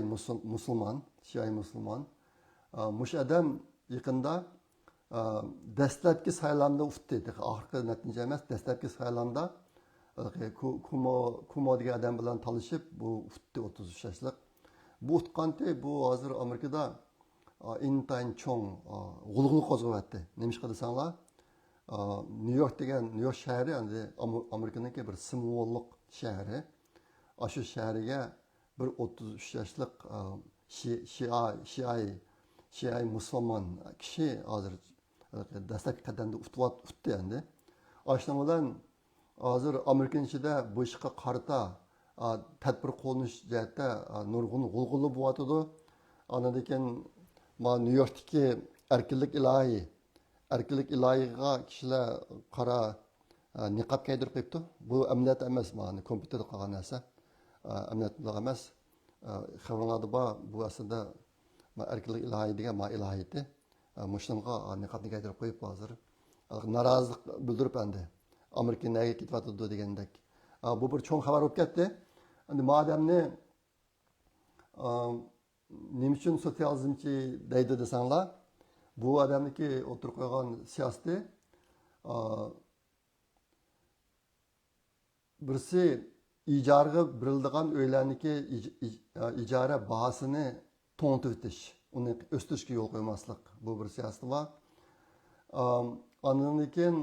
musulmon. Mush odam yaqinda dastlabki saylamda ufti, oxirgi natija emas, dastlabki saylamda Kumo degan odam bilan talishib, bu ufti 33 yoshlik. Bu utqanti bu hozir Amerikada intayin cho'ng g'ulg'ul qo'zg'ayapti. Nima desanglar, New York shahri endi Amerikaniki bir simvollik shahri. Shu shahriga bir 33 yoshlik Şia musulmon kishi hozir dastlabki qadamda utdi endi. Ashnamodan hozir Amerika ichida bu ishga qarata tadbir qo'llanish jihatda nurg'un g'ulg'uli bo'lyotdi. Anadan keyin New Yorkdagi erkinlik ilohiy erkinlik ilohiga kishilar qora niqob kiydirib qo'yibdi. Bu amaliyot emas, mana kompyuterda qolgan narsa. Amaliyot emas. Xabarlarda bor, bu aslida erkinlik ilohi degan ma ilohiyati. Muslimga niqobni kiydirib qo'yib hozir norozilik bildirib endi Amerika nega ketyapti degandek. Bu bir cho'ng xabar bo'lib ketdi. Endi madamni nima uchun sotsializmchi deydi desanglar, bu odamniki o'tirib qo'ygan siyosati birisi ijaraga beriladigan uylarniki ijara bahosini to'ntib o'tish, uni o'stirishga yo'l qo'ymaslik. Bu bir siyosat var. Ondan keyin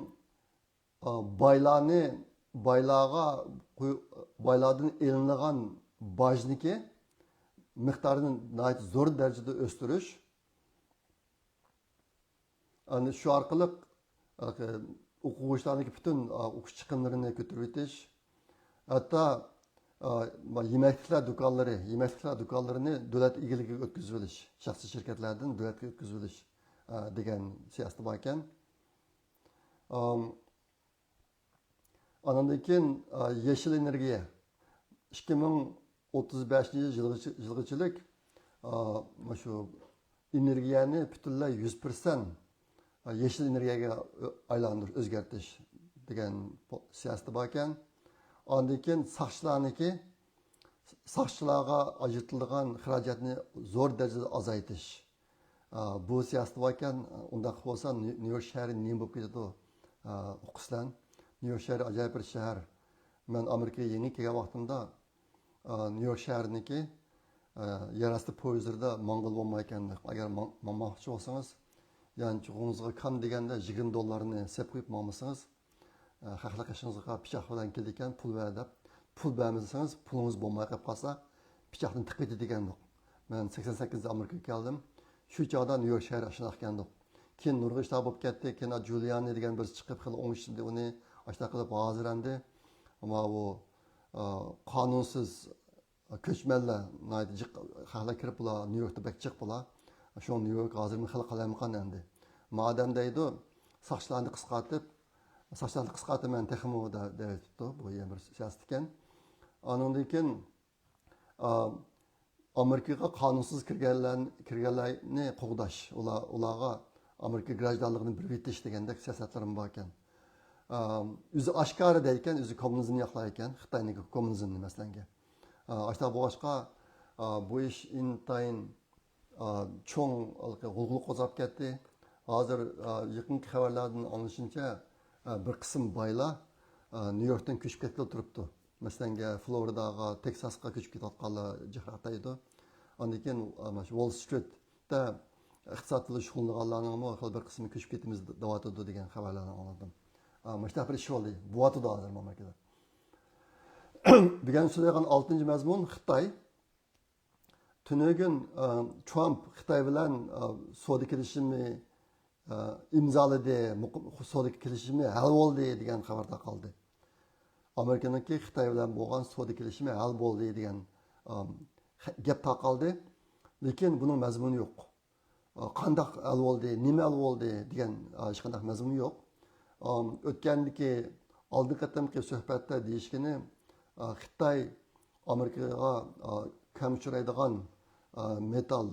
baylardan elinadigan bajniki miqdorini zo'r darajada o'stirish. Ani shu orqali o'quvchilarniki butun o'qish chiqimlarini ko'tarib o'tish. Hatto yemekliklar do'konlarini davlat egaligiga o'tkazib olish, shaxsiy shirkatlardan davlatga o'tkazib olish degan siyosat bor ekan. Ondan keyin yeşil energiya 2035-yilgachilik shu energiyani butunlay 100% yeşil energiyaga aylantirish, o'zgartirish degan siyosat bor ekan. Ondan keyin soqchilarga ajratilgan xarajatni zo'r darajada azaytish. Bu siyosat bor ekan. Undaq bo'lsa Nyu-York shahri nima bo'lib ketadi? O'qisdan. Nyu-York shahri ajoyib bir shahar. Men Amerikaga yangi kelgan vaqtimda Nyu-York shahriniki yerasti poyezdlarda mong'ol bo'lmay ekan. Agar mong'moqchi bo'lsangiz, ya'ni cho'g'ingizga kam deganda $20 sep qo'yib mong'masangiz, haqli qishingizga pichoq bilan keldi ekan, pul ber deb, pul bermasangiz, pulingiz bo'lmay qolib qolsa, pichoqni tiqib ketdi degandik. Men 88da Amerikaga keldim. Shu chog'da Nyu-York shahri shunday ekandik. Keyin nurg'ish bo'lib ketdi. Keyin Giuliani degan birisi chiqib qilib o'ngishdi uni ashta qilib hozirlandi. Ammo bu qonunsiz ko'chmanlar haqlar kirib bular Nyu-Yorkda bekchiq bular. Shu Nyu-York hozir xil qalamqon endi. Madam deydi, soqchilarni qisqartman texmo deydi. Bu yana bir siyosat ekan. Ondan keyin Amerikaga qonunsiz kirganlarni qo'g'dash, ularga Amerika grajdanligini bir etish degandek siyosatlarim bor ekan. O'zi oshkora deykan, o'zi kommunizmni yoqlar ekan, Xitoyniki kommunizmni masalanga. Ashta boshqa bu ish intayin cho'ng g'ulg'ul qo'zg'ab ketdi. Hozir yaqinki xabarlardan anglashimcha bir qism boylar Nyu-Yorkdan ko'chib ketib turibdi. Masalanga Floridaga, Teksasga ko'chib ketayotganlar jihatda edi. Ondan keyin Wall Streetda iqtisodchilik shug'ullanganlarning bir qismi ko'chib ketimiz deyotdi degan xabarlarni oldim. Mana bir ish bo'ldi. Bo'yatdi hozir mamlakatda. Bugun so'ragan 6-mazmun Xitoy. Tunugun Trump Xitoy bilan savdo kelishimi imzoladi, savdo kelishimi hal bo'ldi degan xabar tarqaldi. Amerikaniki Xitoy bilan bo'lgan savdo kelishimi hal bo'ldi degan gap tarqaldi. Lekin buning mazmuni yo'q. Qandaq hal bo'ldi, nima hal bo'ldi degan hech qanday mazmuni yo'q. O'tgandagi oldin qatamki suhbatda deyishgani Xitoy Amerikaga kam uchraydigan metal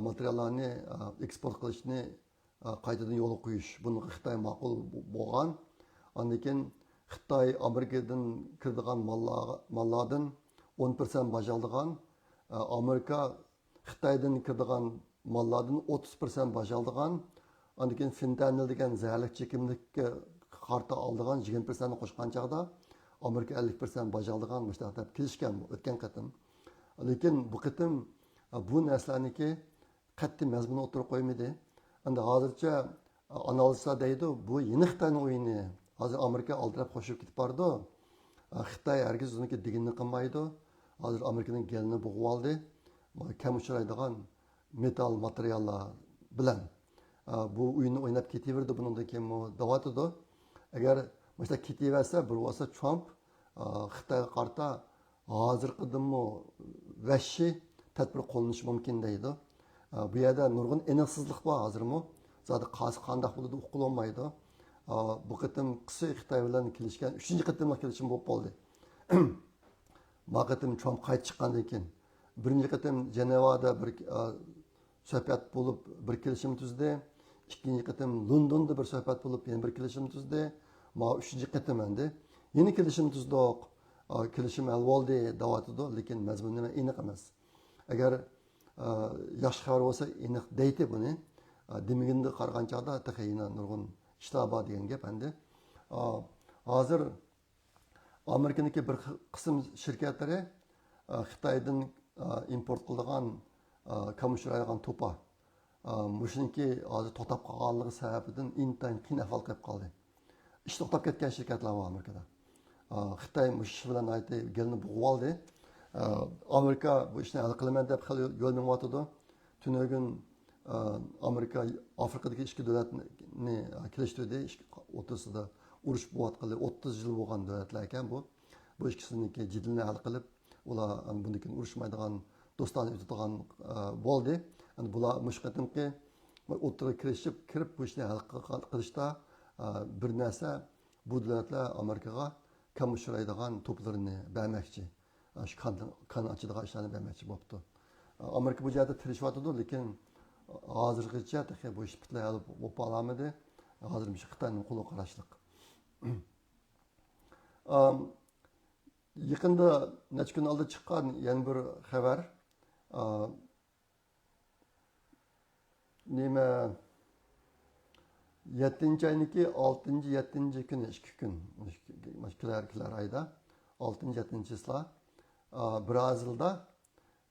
materiallarni eksport qilishni qaytadan yo'l qo'yish. Buni Xitoy ma'qul bo'lgan. Ondan keyin Xitoy Amerikadan kiradigan mallardan 10% bajaldigan. Amerika Xitoydan kiradigan mallardan 30% bajaldigan. Ondan keyin fentanyl degan zaharli chekimlikka qarta oldigan 20% qo'shgan chog'da Amerika 50% bajaldigan mushtaqdab kelishgan o'tgan qatim. Lekin bu qatim bu narsalarniki qat'iy mazmun o'tirib qo'ymadi. Endi hozircha analistlar deydi, bu yeni Xitoyning o'yini. Hozir Amerika oldirab qo'shib ketib bordi. Xitoy hargiz uniki deganini qilmaydi. Hozir Amerikaning gelini bo'g'ib oldi. Kam uchraydigan metal materiallar bilan bu o'yinni o'ynab ketaverdi. Bundan keyin davatidi. Agar mana ketaversa, bir bo'lsa Trump Xitoyga qarta hozirqidimi vahshiy tadbir qo'llanishi mumkin deydi. Bu yerda nurg'un aniqsizlik bor hozirmi. Zodi qaysi qandoq bo'ladi uqib olmaydi. Bu qatim qisi Xitoy bilan kelishgan 3-chi qatimlik kelishim bo'lib qoldi. Bu qatim Trump qaytib chiqqandan keyin birinchi qatim Jenevada bir suhbat bo'lib bir kelishim tuzdi. İkinci qatim Londonda bir suhbat bo'lib yana bir kelishim tuzdi. Ma 3-chi qatim endi. Yeni kelishim tuzdiq. Kelishim hal bo'ldi deyotdi, lekin mazmuni aniq emas. Agar yaxshi xabar bo'lsa aniq deydi buni. Demaganda qarag'an chog'da taxayina nurg'un ishlar bor degan gap endi. Hozir Amerikaniki bir qism shirkatlari Xitoydan import qilgan kamushiraydigan to'pa Muşunki hozir to'xtab qolganligi sababidan intayin qiyin ahvol kelib qoldi. Ish to'xtab ketgan shirkatlar bor Amerikada. Xitoy mush bilan aytdi, gelni bug'ib oldi. Amerika bu ishni hal qilaman deb yo'l minayotdi. Tunugun Amerika Afrikadagi ikki davlatni kelishtirdi. O'rtasida urush bo'layotgan 30 yil bo'lgan davlatlar ekan bu. Bu ikkisiniki jidilni hal qilib, ular bundan urushmaydigan do'stlarni o'tadigan bo'ldi. Yani bular mush qatimki o'rtaga kirib bu ishni hal qilishda bir narsa bu davlatlar Amerikaga kam uchraydigan to'plarini bermoqchi. Shu kan ochadigan ishlarni bermoqchi bo'pti. Amerika bu yerda tirishyotdi, lekin hozirgacha bu ish butlay bo'lib qolmadi. Hozir Xitoyning qo'li qarashliq. Yaqinda necha kun oldin chiqqan yana bir xabar nima 7-oyniki 6-7 kuni 2 kun mashkular ayda 6-7-islar Brazilda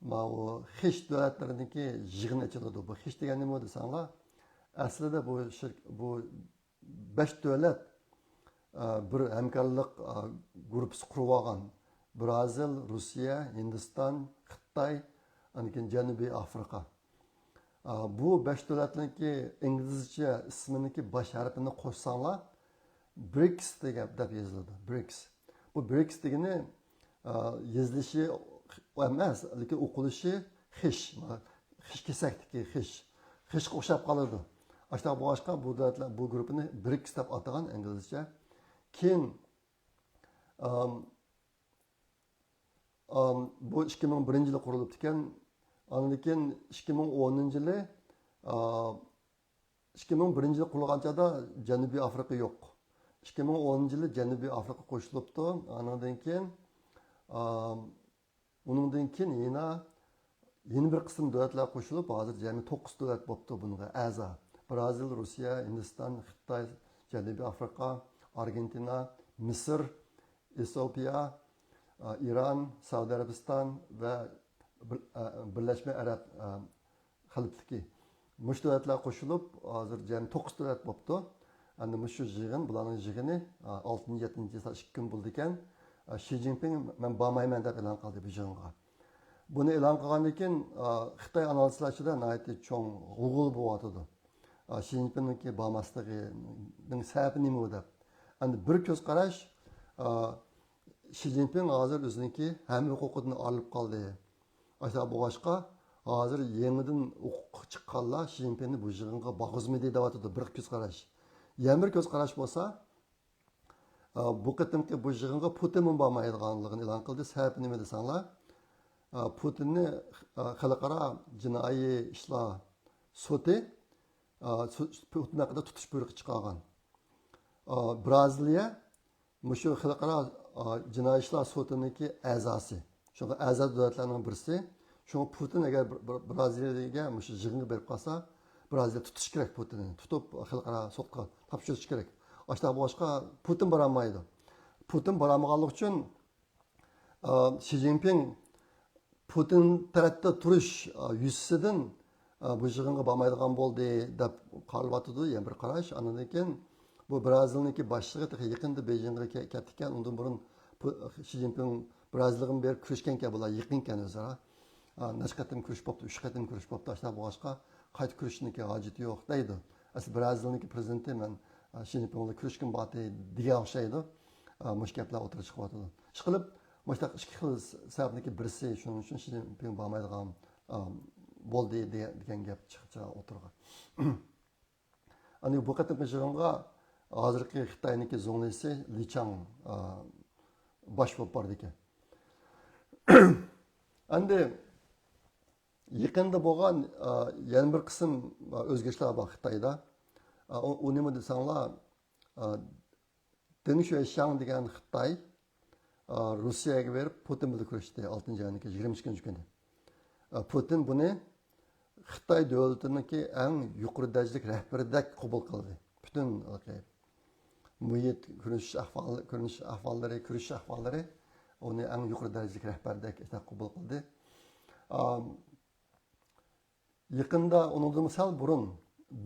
ma o xish davlatlariniki yig'in ochiladi. Bu xish degani nima desanglar, aslida bu 5 davlat bir hamkorlik guruhi qurib olgan. Brazil, Rossiya, Hindiston, Xitoy, anikin Janubiy Afrika. Bu 5 davlatniki İngilizce isminiki baş harfini qo'shsanglar BRICS deb yoziladi. BRICS. Bu BRICS degani yozilishi emas, lekin o'qilishi xish. Xish kesakdiki xish. Xishga o'xshab qoladi. Ashta boshqa bu davlatlar bu guruhni BRICS deb atagan İngilizce. Keyin bu 2001-yili qurilib ekan. Anlakin 2010-yili 2001-yili qurilganchada Janubiy Afrika yo'q. 2010-yili Janubiy Afrika qo'shilibdi. Uningdan keyin yeni bir qism davlatlar qo'shilib, hozir jami 9 davlat bo'libdi bunga a'zo. Brazil, Rossiya, Hindiston, Xitoy, Janubiy Afrika, Argentina, Misr, Etiopiya, İran, Saudiya Arabiston va Birleşme Arab Xalifligi. Mush davlatlar qo'shilib, hozir jami 9 davlat bo'libdi. Endi mush yig'in, bularning yig'ini 6-7-yil 2 kun bo'ldi ekan. Xi Jinping men bormayman deb e'lon qildi bu yig'inga. Buni e'lon qilgandan keyin Xitoy analistlar ichida nihoyatda cho'ng g'ug'ul bo'lyotdi. Xi Jinpingning bormasligining sababi nima deb. Endi bir ko'z qarash Xi Jinping hozir o'ziniki hamma huquqini olib qoldi. Aşağı bu başqa hozir yangidan huquq chiqqanlar Xi Jinpingni bu yig'inga boqizmaydi deyotdi. Bir ko'z qarash. Yana bir ko'z qarash bo'lsa, bu qatimki bu yig'inga Putin bormaydiganligini e'lon qildi. Sababi nima desanglar, Putinni xalqaro jinoiy ishlar sudi Putin haqida tutish buyrug'i chiqargan. Braziliya mushu xalqaro jinoiy ishlar sudiniki a'zosi. Şunga a'zo davlatlarning birisi. Şunga Putin agar Braziliyaga mushu yig'inga berib qolsa, Braziliya tutish kerak Putinni. Tutib xalqaro sudga topshirish kerak. Boshqa boshqa Putin borolmaydi. Putin borolmaganlik uchun Xi Jinping Putin tarafda turish yuzasidan bu yig'inga bormaydigan bo'ldi deb qaralıyotdi. Yana bir qarash. Andan keyin bu Brazilniki boshlig'i yaqinda Beijingga ketgan. Undan burun Xi Jinping Brazil'in bir kurashgan bular yaqinkan o'zaro. Nashqatim kurish bo'pti, 3 qatim kurish bo'pti. Ashta boshqa qayta kurishniki hojati yo'q deydi. Asli Brazilniki prezidenti men Xi Jinping bilan kurashgan bo'ti degan o'xshaydi. Mushkaplar o'tirib chiqyapti. Ishqilib, mushta ikki xil sababniki birisi shuning uchun Xi Jinping bormaydigan bo'ldi degan gap chiqdi o'tirgan. Ani bu qatimqi yig'inga hozirgi Xitoyniki zonglisi Li Chang bosh bo'lib bordi ekan. Endi yaqinda bo'lgan yana bir qism o'zgarishlar bor Xitoyda. U nima desanglar, Deng Xuexiang degan Xitoy Rossiyaga berib Putin bilan kurashdi 6-oyning 22 kuni. Putin buni Xitoy davlatiniki eng yuqori darajalik rahbaridek qabul qildi. Butun muhit ko'rinish ahvollari uni eng yuqori darajalik rahbaridek qabul qildi. Yaqinda undan sal burun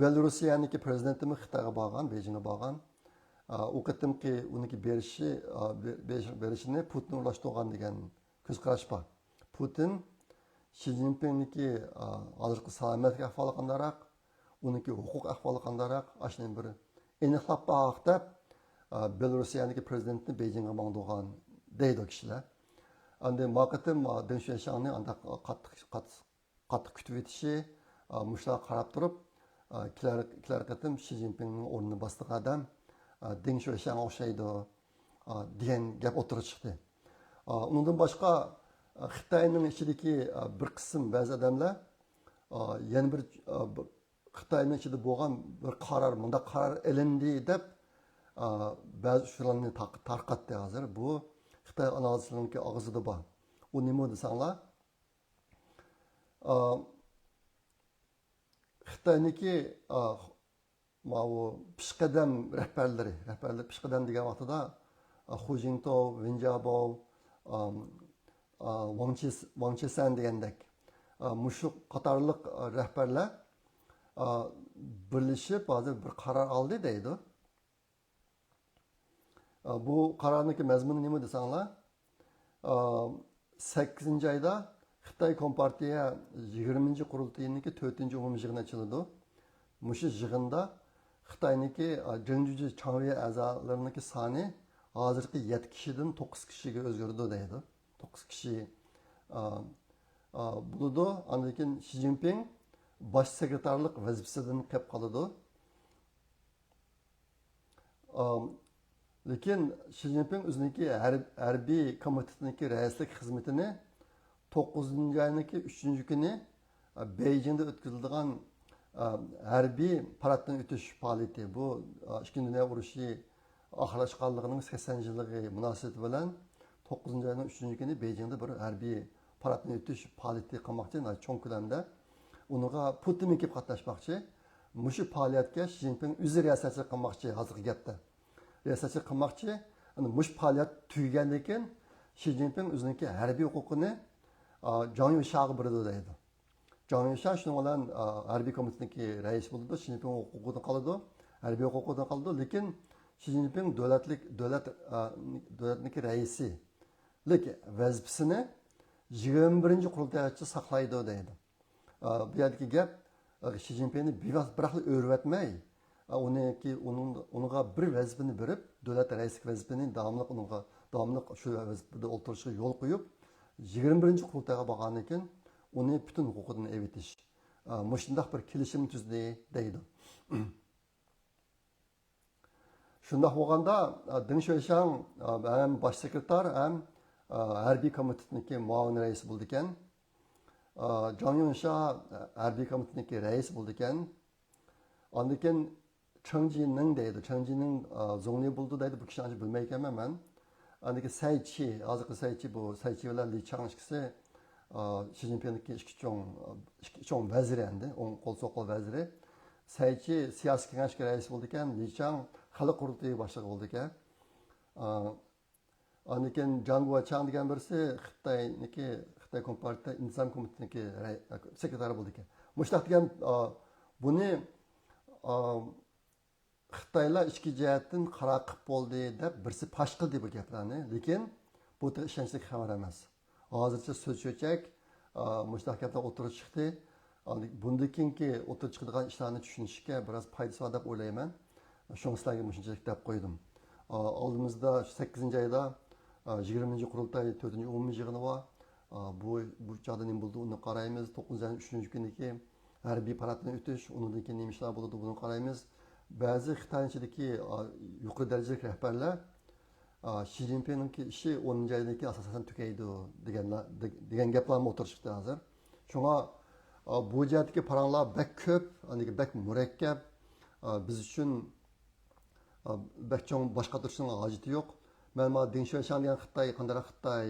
Belorussiyaniki prezidentimi Xitoyga borgan, Bejingga borgan. U qatimki uniki berishini Putin ulashtirgan degan ko'z qarash bor. Putin Xi Jinpingniki hozirgi salomatlik ahvoli qandaroq, uniki huquq ahvoli qandaroq, ashuni bir aniqlab baq deb Belorussiyaniki prezidentni Bejingga borgan deydi kishilar. Endi maqatim Deng Xuexiangni anda qattiq kutib etishi, mushlar qarab turib, kelar qatim Xi Jinpingning o'rnini bosgan odam Deng Xuexiang o'xshaydi degan gap o'tirib chiqdi. Undan boshqa Xitoyning ichidagi bir qism ba'zi odamlar yana bir Xitoyning ichida bo'lgan bir qaror, bunda qaror ilindi deb ba'zi shularni tarqatdi hozir. Bu Xitoy analizininki og'zida bor. U nima desanglar, Xitoyniki pishqadam rahbarlari pishqadam degan vaqtida Hu Jintao, Wen Jiabao, Wang Qishan degandek mushu qatorliq rahbarlar birlashib hozir bir qaror oldi deydi. Bu qarorniki mazmuni nima desanglar, 8-oyda Xitoy Kompartiya 20-qurultayiniki 4-umumiy yig'ini ochiladi. Mushu yig'inda Xitoyniki Jinjuji Changriya a'zolarining soni hozirgi 7 kishidan 9 kishiga o'zgardi deydi. 9 kishi bo'ladi. Undan keyin Xi Jinping bosh sekretarlik vazifasidan qolib qoladi. Lekin Xi Jinping o'ziniki harbiy komitetiniki raislik xizmatini 9-oyning 3-kuni Beijingda o'tkazilgan harbiy paraddan o'tish faoliyati. Bu Ikkinchi dunyo urushi oxirlashganligining 80-yilligi munosabati bilan 9-oyning 3-kuni Beijingda bir harbiy paraddan o'tish faoliyati qilmoqchi, cho'ng ko'lamda. Uniga Putin kelib qatnashmoqchi. Mushu faoliyatga Xi Jinping o'zi riyosatchilik qilmoqchi hozirgi gapda. Riyosatchilik qilmoqchi. Mush faoliyat tugagandan keyin Xi Jinping o'ziniki harbiy huquqini Zhang Yuxiaga berdi deydi. Zhang Yuxia shuning bilan harbiy komitetniki rais bo'ldi. Xi Jinping huquqidan qoladi, harbiy huquqidan qoladi. Lekin Xi Jinping davlatniki raisi. Lekin vazifasini 21-qurultaygacha saqlaydi deydi. Bu yerdagi gap Xi Jinpingni biraqli o'rvatmay, unga bir vazifani berib, davlat raislik vazifasini davomli shu vazifada o'tirishiga yo'l qo'yib, 21-qurultayga borgandan keyin uni butun huquqidan evitish. Mushundaq bir kelishim tuzdi deydi. Shundoq bo'lganda Deng Xuexiang ham bosh sekretar, ham harbiy komitetniki muavin rais bo'ldi ekan. Zhang Yunsha harbiy komitetniki rais bo'ldi ekan. Ondan keyin Cheng Jining deydi. Cheng Jining zongli bo'ldi deydi. Bu kishini bilmay ekanman men. Ondan keyin Sai Chi, hozirgi Sai Chi bu Sai Chi bilan Li Chang ikkisi Xi Jinpingniki ikki cho'ng vaziri endi, o'ng qo'l so'qol vaziri. Sai Chi siyosiy kengashga rais bo'ldi ekan, Li Chang xalq qurultayi boshlig'i bo'ldi ekan. Ondan keyin Zhang Guochang degan birisi Xitoy Kompartiya Intizom komitetidagi sekretari bo'ldi ekan. Mushtaq degan buni Xitoylar ichki jihatdan qaraqib bo'ldi deb birisi pash qildi bu gaplarni, lekin bu ishonchli xabar emas. Hozircha so'z cho'chak mushtaq gaplar o'tirib chiqdi. Bundan keyingi o'tirib chiqadigan ishlarni tushunishga biroz foydasi bor deb o'ylayman. Shuni sizlarga mushunchalik deb qo'ydim. Oldimizda 8-oyda 20-qurultay 4-umumiy yig'ini bor. bu çağda ne buldu onu qaraymiz. 9 ayın 3. gündeki harbiy paraddan o'tish, undan keyin nima ishlar bo'ladi buni qaraymiz. Ba'zi Xitoy ichidagi yuqori darajali rahbarlar Xi Jinpingning ishi 10 aydagi asosan tugaydi degan gaplarni o'tirishdi hozir. Shunga bu jihatdagi paranglar bak ko'p, bak murakkab. Biz uchun bak cho'ng boshqa turishning hojati yo'q. Men ma Deng Xiaoping degan Xitoy, qanday Xitoy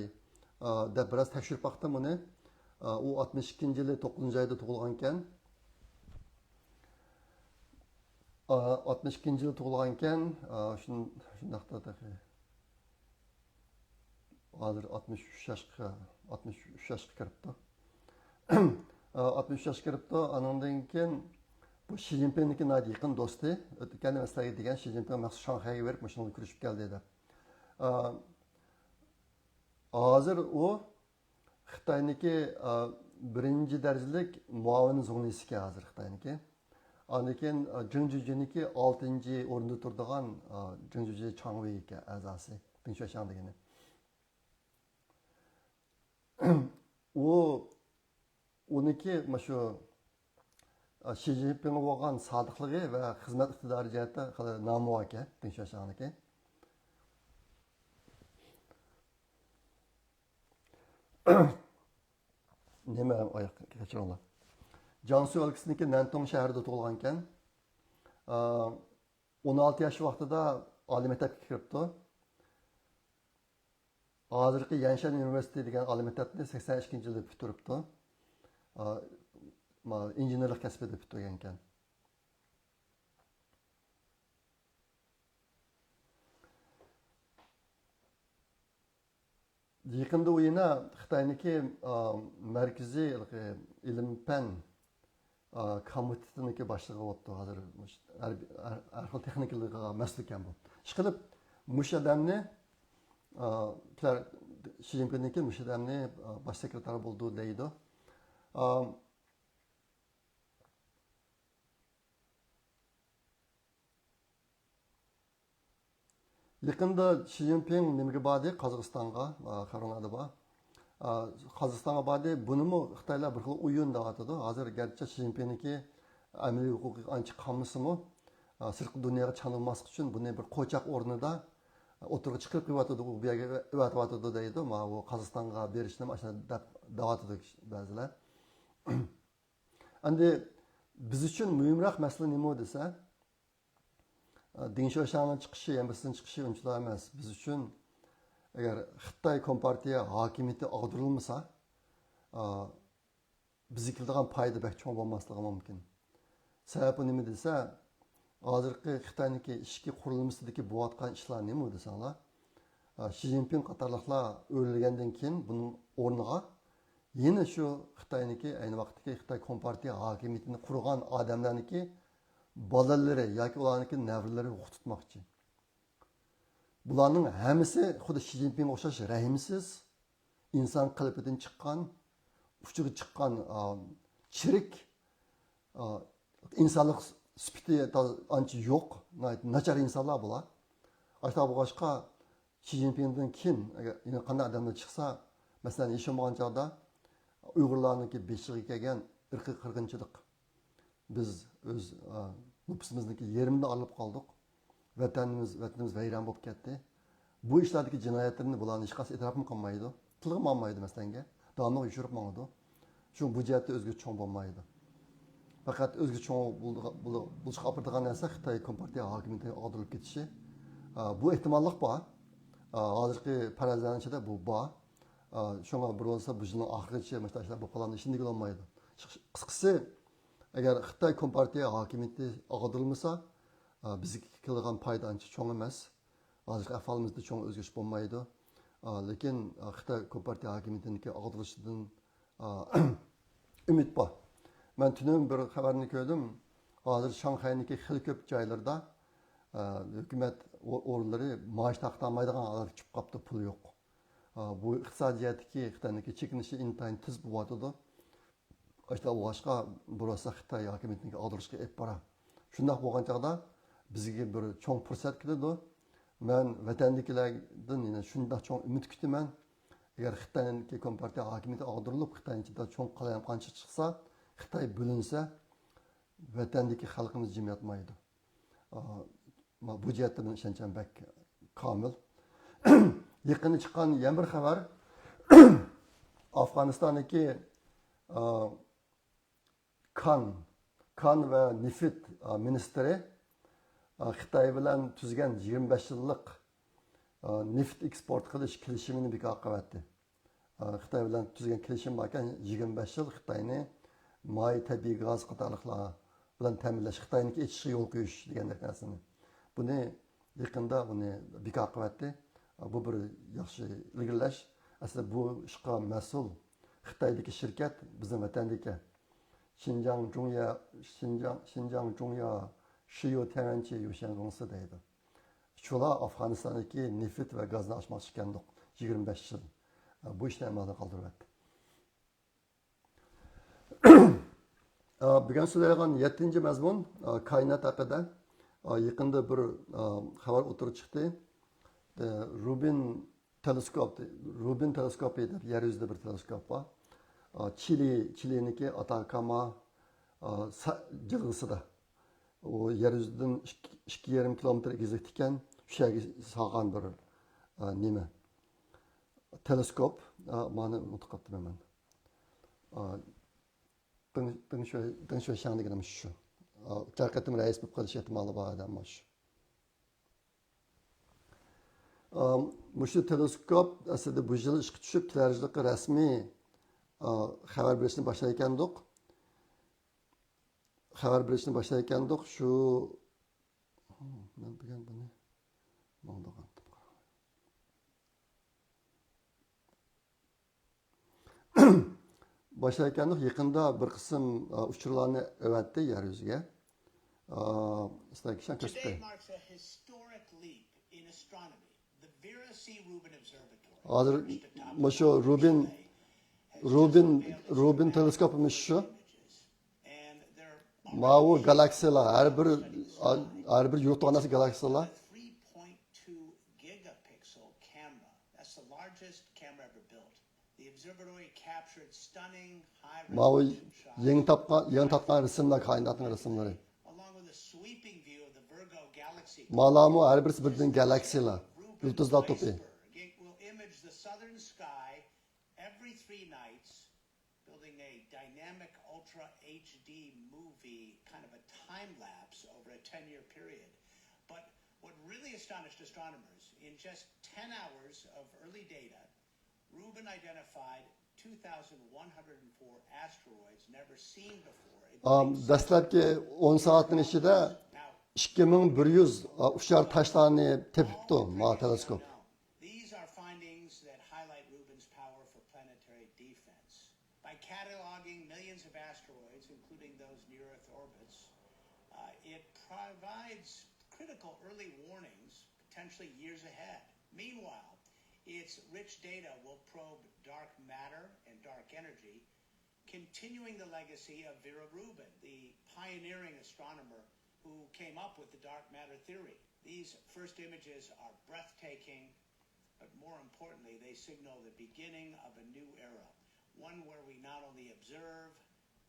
deb biroz tekshirib baqdim uni. U 62-yili 9-oyda tug'ilgan ekan. 62-yili tug'ilgan ekan. Shundaqda hozir 63 yoshga kiribdi. 63 yoshga kiribdi. Andan keyin bu Xi Jinpingning yaqin do'sti, o'tgan maslaga degan Xi Jinping maxsus Shanxayga berib, shunga ko'rishib keldi dedi. Hozir u Xitoyniki birinchi darajalik muavin jurnalistga hozir Xitoyniki. Andan keyin Jinjujiniki 6-chi o'rinda turadigan Jinjuji Changweiga a'zosi, Deng Xiaoping degani. Uniki shu Xi Jinping bo'lgan sodiqligi va xizmat iqtidori jihatdan nomi ekan Deng Xiaopingniki. Nima oyoqqa kechiringlar. Jiangsu o'lkasiniki Nantong shahrida tug'ilgan ekan. 16 yosh vaqtida oliy maktabga kiribdi. Hozirgi Yanshan universiteti degan oliy maktabni 82-yilda bitiribdi. İnjenerlik kasbida bitirgan ekan. Yaqinda u yana Xitoyniki markaziy ilm-fan komitetiniga boshlig'i bo'ldi. Hozir arxeol texnikaliga mas'ul ekan bu. Ishqilib mush odamni Xi Jinpingniki mush odamni bosh sekretari bo'ldi deydi. Yaqında Xi Jinping nimaga bordi? Qozog'istonga, Xaronada bor. Qozog'istonga bordi. Buni Xitoylar bir xil o'yin deyotdi. Hozir garchi Xi Jinpingniki amaliy huquqiy ancha qolmasimi, sirtqi dunyoga chanilmaslik uchun buni bir qo'chaq o'rnida o'tirib chiqib qilyotdi, u yerga o'tyotdi deydi. Mana bu Qozog'istonga berishni mana shunday deyotdi ba'zilar. Endi biz uchun muhimroq masala nima desa, Deng Xiaopingning chiqishi, embassiyaning chiqishi unchalik emas. Biz uchun agar Xitoy Kompartiya hokimiyati og'dirilmasa, bizga keladigan foyda bak cho'ng bo'lmasligi mumkin. Sababi nima desa, hozirgi Xitoyniki ishki qurilmasidagi bo'layotgan ishlar nima desanglar, Xi Jinping qatorliqlar o'lgandan keyin buning o'rniga yana shu Xitoyniki ayni vaqtdagi Xitoy Kompartiya hokimiyatini qurgan odamlarniki bolalari yoki ularniki navralari o'qitmoqchi. Bularning hammasi xuddi Xi Jinping o'xshash rahimsiz, inson qalbidan chiqqan, uchiga chiqqan chirik, insonlik sifati ancha yo'q, nachar insonlar bular. Ashta bo'lg'achqa Xi Jinpingdan keyin agar qanday odamlar chiqsa, masalan, yashamoqan chog'da Uyg'urlarniki beshiga kelgan irqiy qirg'inchilik, biz o'z nupusimizniki yerimni olib qoldik. Vatanimiz vayron bo'lib ketdi. Bu ishlardagi jinoyatlarni bularni hech qaysi e'tirof qilmaydi. Tilg'im olmaydi masalanga. Davomli yushirib mangdi. Shu bu jihatda o'zga cho'ng bo'lmaydi. Faqat o'zga cho'ng bo'lishga olib turgan narsa Xitoy Kompartiya hokimiyatiga og'dirilib ketishi. Bu ehtimollik bor. Hozirgi parazlarning ichida bu bor. Shunga bir bo'lsa bu yilning oxirigacha mana shunday ishlar bo'lib qoladi, ishni olmaydi. Qisqasi agar Xitoy Kompartiya hokimiyati og'dirilmasa, bizga keladigan foyda ancha cho'ng emas. Hozirgi ahvolimizda cho'ng o'zgarish bo'lmaydi. Lekin Xitoy Kompartiya hokimiyatining og'dirilishidan umid bor. Men tunim bir xabarni ko'rdim. Hozir Shanxayniki xil ko'p joylarda hukumat o'rinlari maosh taqtamaydigan holatga chiqib qolibdi, pul yo'q. Bu iqtisodiyotdagi Xitoyniki chekinishi intayin tez bo'lyotdi. Ashta boshqa burasa Xitoy hokimiyatiga og'dirishga olib boradi. Shunday bo'lgan chog'da bizga bir cho'ng fursat keladi. Men vatandagilardan yana shunday cho'ng umid kutaman. agar Xitoyning kompartiya hokimiyati og'dirilib Xitoyning ichida cho'ng qalam qancha chiqsa, Xitoy bo'linsa, vatandagi xalqimiz jim yotmaydi. Bu jihatda men ishonchim bak komil. Yaqinda chiqqan yana bir xabar Afg'onistondagi kan va neft ministri Xitoy bilan tuzgan 25 yillik neft eksport qilish kelishimini bekor qildi. Xitoy bilan tuzgan kelishim ekan 25 yil Xitoyni may tabiiy gaz qatorliqlar bilan ta'minlash, Xitoyniki ichishga yo'l qo'yish degandek narsani. Buni yaqinda bekor qildi. Bu bir yaxshi ilgirlash. Aslida bu ishga mas'ul Xitoydagi shirkat bizning vatandagi Xinjiang Zhongya Shiyo Tianchi Yushan Gongsi deydi. Shular Afg'onistondagi neft va gazni ochmoqchi ekandik 25 yil. Bu ishni amalga qoldiryapti. Bugun so'zlaydigan 7-mazmun koinot haqida yaqinda bir xabar o'tirib chiqdi. Rubin teleskopi deb yer yuzida bir teleskop bor. Chiliniki Atacama jilg'isida. O yer yuzidan 2,5 kilometr egizlik ekan, o'sha yerga solgan bir nima. Teleskop, mani unutib qoldim men. Deng shu shangligim shu. Tarqatim rais bo'lib qolish ehtimoli bor odam shu. Shu teleskop aslida bu yil ishga tushib, kelarjidagi rasmiy xabar berishni boshlagandik. Shu men bilgan buni bo'ldigan. Boshlayotgandik, yaqinda bir qism uchurlarni o'tdi yer yuziga. Today marks a historic leap in astronomy. The Vera C. Rubin Observatory. Hozir shu Rubin teleskopimiz shu. Mavi galaksiyalar, har bir yurtxonasi galaksiyalar. 3.2 gigapixel camera. That's the largest camera ever built. The observatory captured stunning high Mavi resolution shots yangi topgan rasmlar, kainotning rasmlari. along with a sweeping view of the Virgo galaxy. Malamu har birisi birdan galaksiyalar. Yulduzlar to'pi. It will image the southern sky every 3 nights, building a dynamic ultra HD movie, kind of a time lapse over a 10-year period. But what really astonished astronomers, in just 10 hours of early data, Rubin identified 2,104 asteroids never seen before. Dastlabki 10 soatning ichida 2100 uchar tashlarni tepibdi ma teleskop. These are findings that highlight Rubin's power for planetary defense. By cataloging millions of asteroids, including those near Earth orbits, it provides critical early warnings, potentially years ahead. Meanwhile, its rich data will probe dark matter and dark energy, continuing the legacy of Vera Rubin, the pioneering astronomer who came up with the dark matter theory. These first images are breathtaking, but more importantly, they signal the beginning of a new era, one where we not only observe,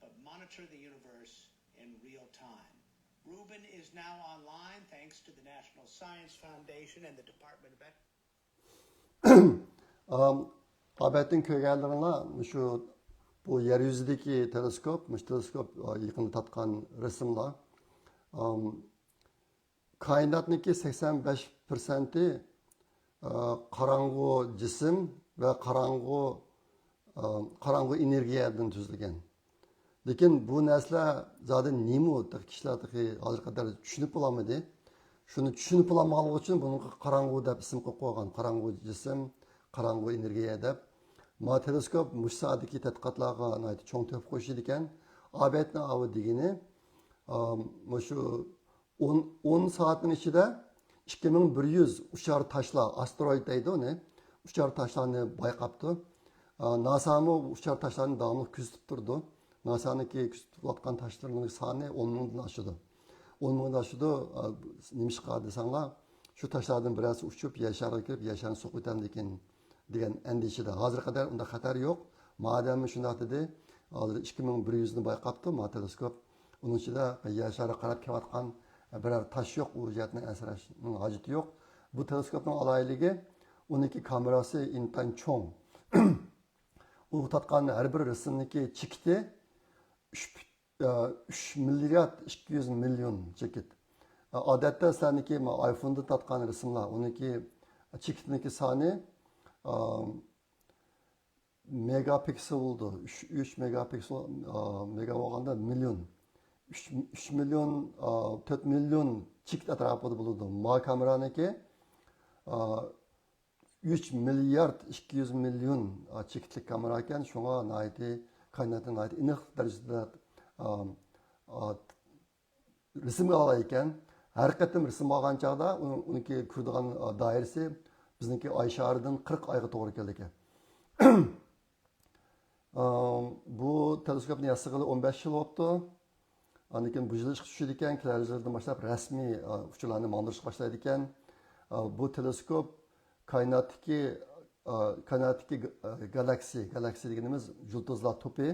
but monitor the universe in real time. Rubin is now online thanks to the National Science Foundation and the Department of Albatta ko'rganlaringlar shu bu yer yuzidagi teleskop, yaqinda tatgan rasmlar. Koinotniki 85% qorong'u jism va qorong'u energiyadan tuzilgan. Lekin bu narsalar zodi nima kishilar hozir qadar tushunib bo'lmadi. Shuni tushunib olmaganligi uchun buni qorong'u deb ism qo'yib qo'ygan. Qorong'u jism, qorong'u energiya deb. Ma teleskop mushsadagi tadqiqotlarga cho'ng to'p qo'shildi ekan. Obatni avi degani shu 10 soatning ichida 2100 uchar tashlar, asteroid deydi uni. Uchar tashlarni bayqabdi. NASA'mı uchar tashlarni davomli kuzatib turdi. NASA'niki kuzatayotgan tashlarning soni 10 mingdan oshdi. 10 mingdan oshdi. Nimishqa desanglar, shu tashlardan birasi uchib yer shariga kirib, yer sharini so'qib o'tadi ekan degan andishada. Hozir qadar unda xatar yo'q. Madam shunday dedi, hozir 2100 ni bayqabdi ma teleskop. Uning ichida yer shari qarab kelayotgan biror tosh yo'q, u jihatni asrashning hojati yo'q. Bu teleskopning aloyligi 12 kamerasi intan cho'ng. U tatgan har bir rasmniki chekiti 3 milliard 200 million chekit. Odatda sizlarniki iPhone'da tatgan rasmlar, uniki chekitniki soni megapiksel bo'ldi. 3 megapiksel mega bo'lganda million. 3 million 4 million chekit atrofida bo'ladi. Ma kameraniki 3 milyard 200 milyon çekitlik kamera ekan, şuna naiti kaynatı naiti iniq darajada resimga olar ekan. Har qatim resim olgan chaqda uniki ko'radigan doirasi bizniki oy sharidan 40 oyga to'g'ri keldi ekan. Bu teleskopni yasagali 15 yil bo'libdi. Anikin bu yil chiqib tushdi ekan, kelayotgan boshlab rasmiy uchurlarni mandirish boshlaydi ekan. Bu teleskop kainatdaki galaksi deganimiz yulduzlar to'pi.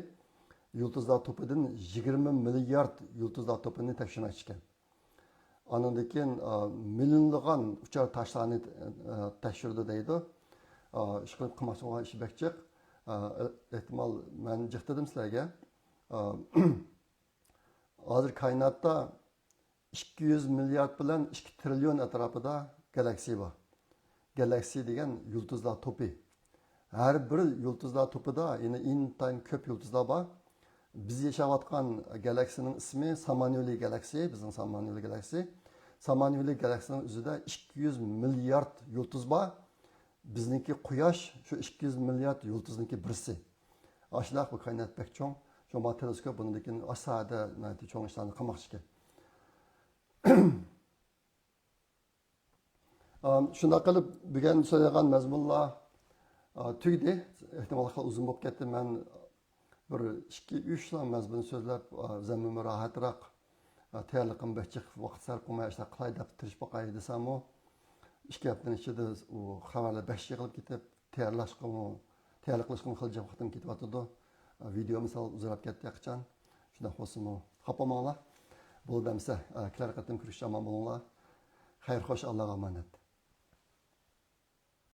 Yulduzlar to'pidan 20 milliard yulduzlar to'pini tekshirmoqchi ekan. Andan keyin millionlagan uchar tashlarni tekshirdi deydi. Ish qilib qilmoqchi bo'lgan ish bekchiq. Ehtimol men jiqtadim sizlarga. Hozir kainatda 200 milliard bilan 2 trillion atrofida galaksiya bor. Galaksiya degan yulduzlar to'pi. Har bir yulduzlar to'pida yana intan ko'p yulduzlar bor. Biz yashayotgan galaksiyaning ismi Samanyoli galaksiya, bizning Samanyoli galaksiya. Samanyoli galaksiyaning o'zida 200 milliard yulduz bor. Bizniki Quyosh shu 200 milliard yulduzniki birisi. Ashunday bu kainat bek cho'ng. Shu teleskop bundan keyin asada nati cho'ng ishlarni qilmoqchi ekan. Shunday qilib bugun so'ragan mazmunlar tugdi. Ehtimol uzun bo'lib ketdi. Men bir 2-3 ta mazmun so'zlab zaminni rohatroq tayyorligim bechiq vaqt sarf qilmay ishlar qilay deb tirishib boqay desam, 2 haftaning ichida u xabarlar 5 yig'ilib ketib, tayyorlik qilishga xilja vaqtim ketyapti. Video misol uzrab ketdi qachon. Shunday bo'lsin-u. Xapamanglar. Bu damsa kelar qatim ko'rishga omon bo'linglar. Xayr xo'sh, Allohga omonat.